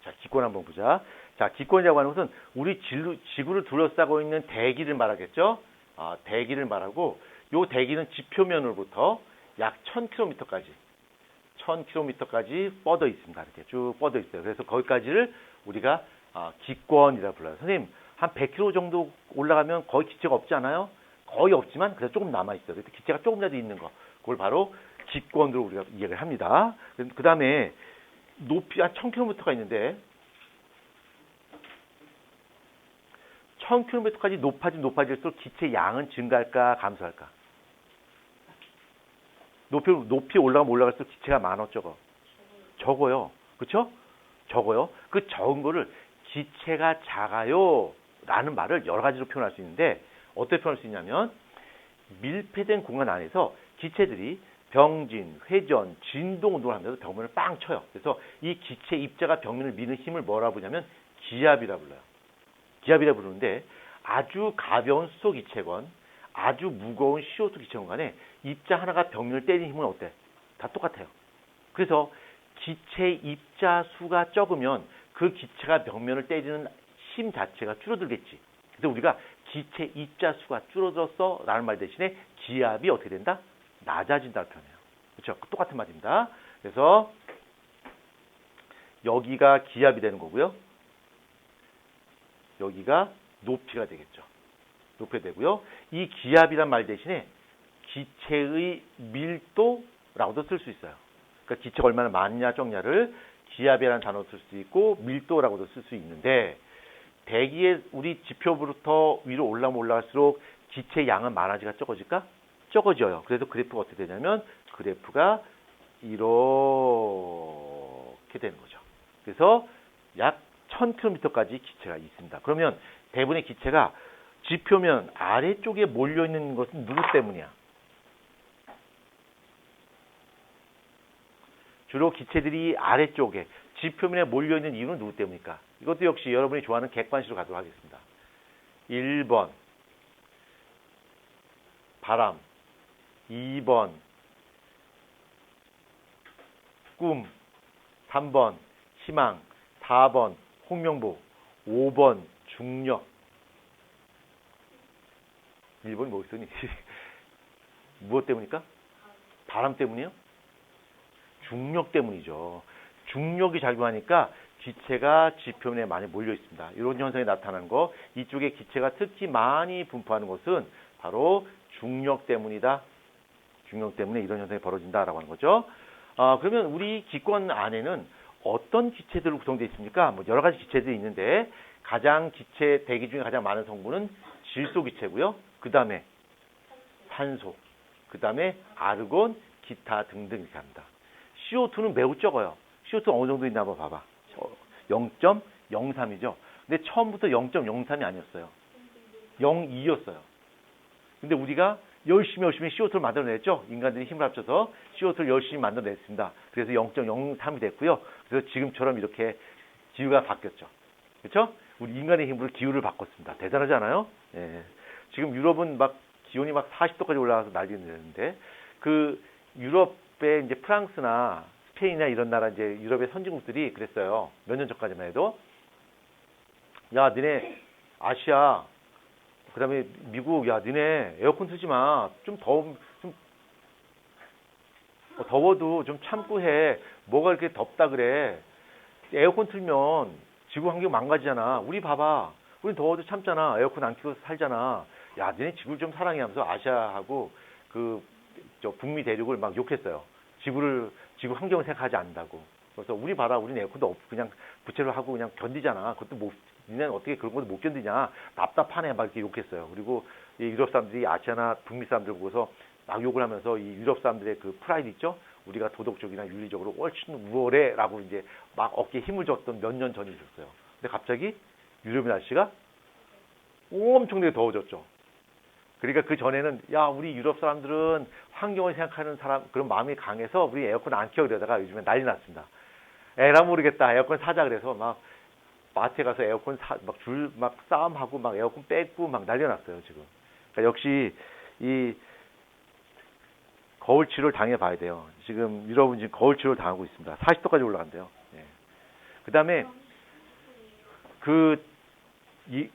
자, 기권 한번 보자. 자, 기권이라고 하는 것은 우리 지구를 둘러싸고 있는 대기를 말하겠죠. 대기를 말하고 요 대기는 지표면으로부터 약 1000km까지 뻗어 있습니다. 이렇게 쭉 뻗어 있어요. 그래서 거기까지를 우리가 기권이라고 불러요. 선생님, 한 100km 정도 올라가면 거의 기체가 없지 않아요? 거의 없지만 그래서 조금 남아있어요. 그래서 기체가 조금이라도 있는 거. 그걸 바로 기권으로 우리가 이야기를 합니다. 그 다음에 높이 한 1000km가 있는데 1000km까지 높아질수록 기체 양은 증가할까 감소할까? 높이 올라가면 올라갈수록 기체가 많아 적어? 적어요. 그렇죠? 적어요. 그 적은 거를 기체가 작아요 라는 말을 여러 가지로 표현할 수 있는데 어떻게 표현할 수 있냐면 밀폐된 공간 안에서 기체들이 병진, 회전, 진동 운동을 하면서 벽면을 빵 쳐요. 그래서 이 기체 입자가 벽면을 미는 힘을 뭐라 부르냐면 기압이라 불러요. 기압이라 부르는데 아주 가벼운 수소 기체건 아주 무거운 CO2 기체건 간에 입자 하나가 벽면을 때리는 힘은 어때? 다 똑같아요. 그래서 기체 입자 수가 적으면 그 기체가 벽면을 때리는 힘 자체가 줄어들겠지. 그래서 우리가 기체 입자 수가 줄어들었어 라는 말 대신에 기압이 어떻게 된다? 낮아진다는 표현이에요. 그렇죠? 똑같은 말입니다. 그래서 여기가 기압이 되는 거고요. 여기가 높이가 되겠죠. 높이가 되고요. 이 기압이란 말 대신에 기체의 밀도라고도 쓸 수 있어요. 그러니까 기체가 얼마나 많냐 적냐를 기압이라는 단어로 쓸 수 있고 밀도라고도 쓸 수 있는데 대기의 우리 지표부터 위로 올라오면 올라갈수록 기체 양은 많아지가 적어질까? 적어져요. 그래서 그래프가 어떻게 되냐면 그래프가 이렇게 되는 거죠. 그래서 약 1000km까지 기체가 있습니다. 그러면 대부분의 기체가 지표면 아래쪽에 몰려있는 것은 누구 때문이야? 주로 기체들이 아래쪽에 지표면에 몰려있는 이유는 누구 때문일까? 이것도 역시 여러분이 좋아하는 객관식으로 가도록 하겠습니다. 1번 바람, 2번 꿈, 3번 희망, 4번 홍명보, 5번 중력. 1번이 뭐 있으니? 무엇 때문일까? 바람 때문이요? 중력 때문이죠. 중력이 작용하니까 기체가 지표면에 많이 몰려 있습니다. 이런 현상이 나타나는 거, 이쪽에 기체가 특히 많이 분포하는 것은 바로 중력 때문이다. 중력 때문에 이런 현상이 벌어진다라고 하는 거죠. 그러면 우리 기권 안에는 어떤 기체들로 구성되어 있습니까? 뭐 여러 가지 기체들이 있는데 가장 기체 대기 중에 가장 많은 성분은 질소 기체고요. 그 다음에 산소, 그 다음에 아르곤, 기타 등등 이렇게 합니다. CO2는 매우 적어요. CO2 어느 정도 있나 한번 봐봐. 0.03이죠. 근데 처음부터 0.03이 아니었어요. 0.2였어요. 근데 우리가 열심히 CO2를 만들어냈죠. 인간들이 힘을 합쳐서 CO2를 열심히 만들어냈습니다. 그래서 0.03이 됐고요. 그래서 지금처럼 이렇게 기후가 바뀌었죠. 그렇죠? 우리 인간의 힘으로 기후를 바꿨습니다. 대단하지 않아요? 예. 지금 유럽은 막 기온이 막 40도까지 올라가서 난리가 나는데 그 유럽의 이제 프랑스나 스페인이나 이런 나라 이제 유럽의 선진국들이 그랬어요. 몇 년 전까지만 해도 야, 니네 아시아 그다음에 미국 야, 니네 에어컨 틀지 마. 좀 더워도 좀 참고 해. 뭐가 이렇게 덥다 그래. 에어컨 틀면 지구 환경 망가지잖아. 우리 봐봐. 우리 더워도 참잖아. 에어컨 안 켜고 살잖아. 야, 니네 지구를 좀 사랑해 하면서 아시아하고 저 북미 대륙을 막 욕했어요. 지구 환경을 생각하지 않는다고. 그래서 우리 봐라. 우리는 에어컨도 없고 그냥 부채로 하고 그냥 견디잖아. 그것도 니네는 어떻게 그런 것도 못 견디냐. 답답하네. 막 이렇게 욕했어요. 그리고 이 유럽 사람들이 아시아나 북미 사람들 보고서 막 욕을 하면서 이 유럽 사람들의 그 프라이드 있죠? 우리가 도덕적이나 윤리적으로 훨씬 우월해라고 이제 막 어깨에 힘을 줬던 몇 년 전이 있었어요. 근데 갑자기 유럽의 날씨가 엄청나게 더워졌죠. 그러니까 그 전에는 야, 우리 유럽 사람들은 환경을 생각하는 사람 그런 마음이 강해서 우리 에어컨 안 켜 그러다가 요즘에 난리 났습니다. 에라 모르겠다. 에어컨 사자 그래서 막 마트에 가서 에어컨 막 싸움하고 막 에어컨 뺏고 막 난리 났어요, 지금. 그러니까 역시 이 거울 치료를 당해봐야 돼요. 지금 유럽은 지금 거울 치료를 당하고 있습니다. 40도까지 올라간대요. 예. 그 다음에 그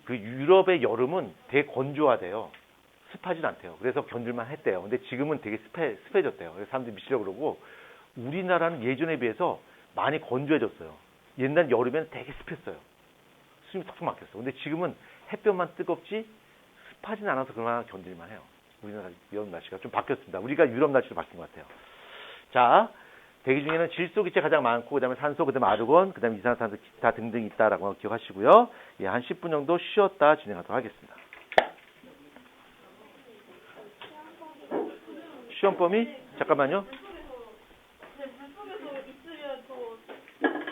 유럽의 여름은 되게 건조하대요. 습하진 않대요. 그래서 견딜만 했대요. 근데 지금은 되게 습해졌대요. 그래서 사람들이 미치려고 그러고 우리나라는 예전에 비해서 많이 건조해졌어요. 옛날 여름에는 되게 습했어요. 숨이 턱턱 막혔어. 근데 지금은 햇볕만 뜨겁지 습하진 않아서 그러나 견딜만 해요. 우리나라 여름 날씨가 좀 바뀌었습니다. 우리가 유럽 날씨로 바뀐 것 같아요. 자, 대기 중에는 질소 기체 가장 많고 그다음에 산소, 그다음에 아르곤, 그다음에 이산화탄소, 기타 등등 있다라고 기억하시고요. 예, 한 10분 정도 쉬었다 진행하도록 하겠습니다. 시험 범위 잠깐만요.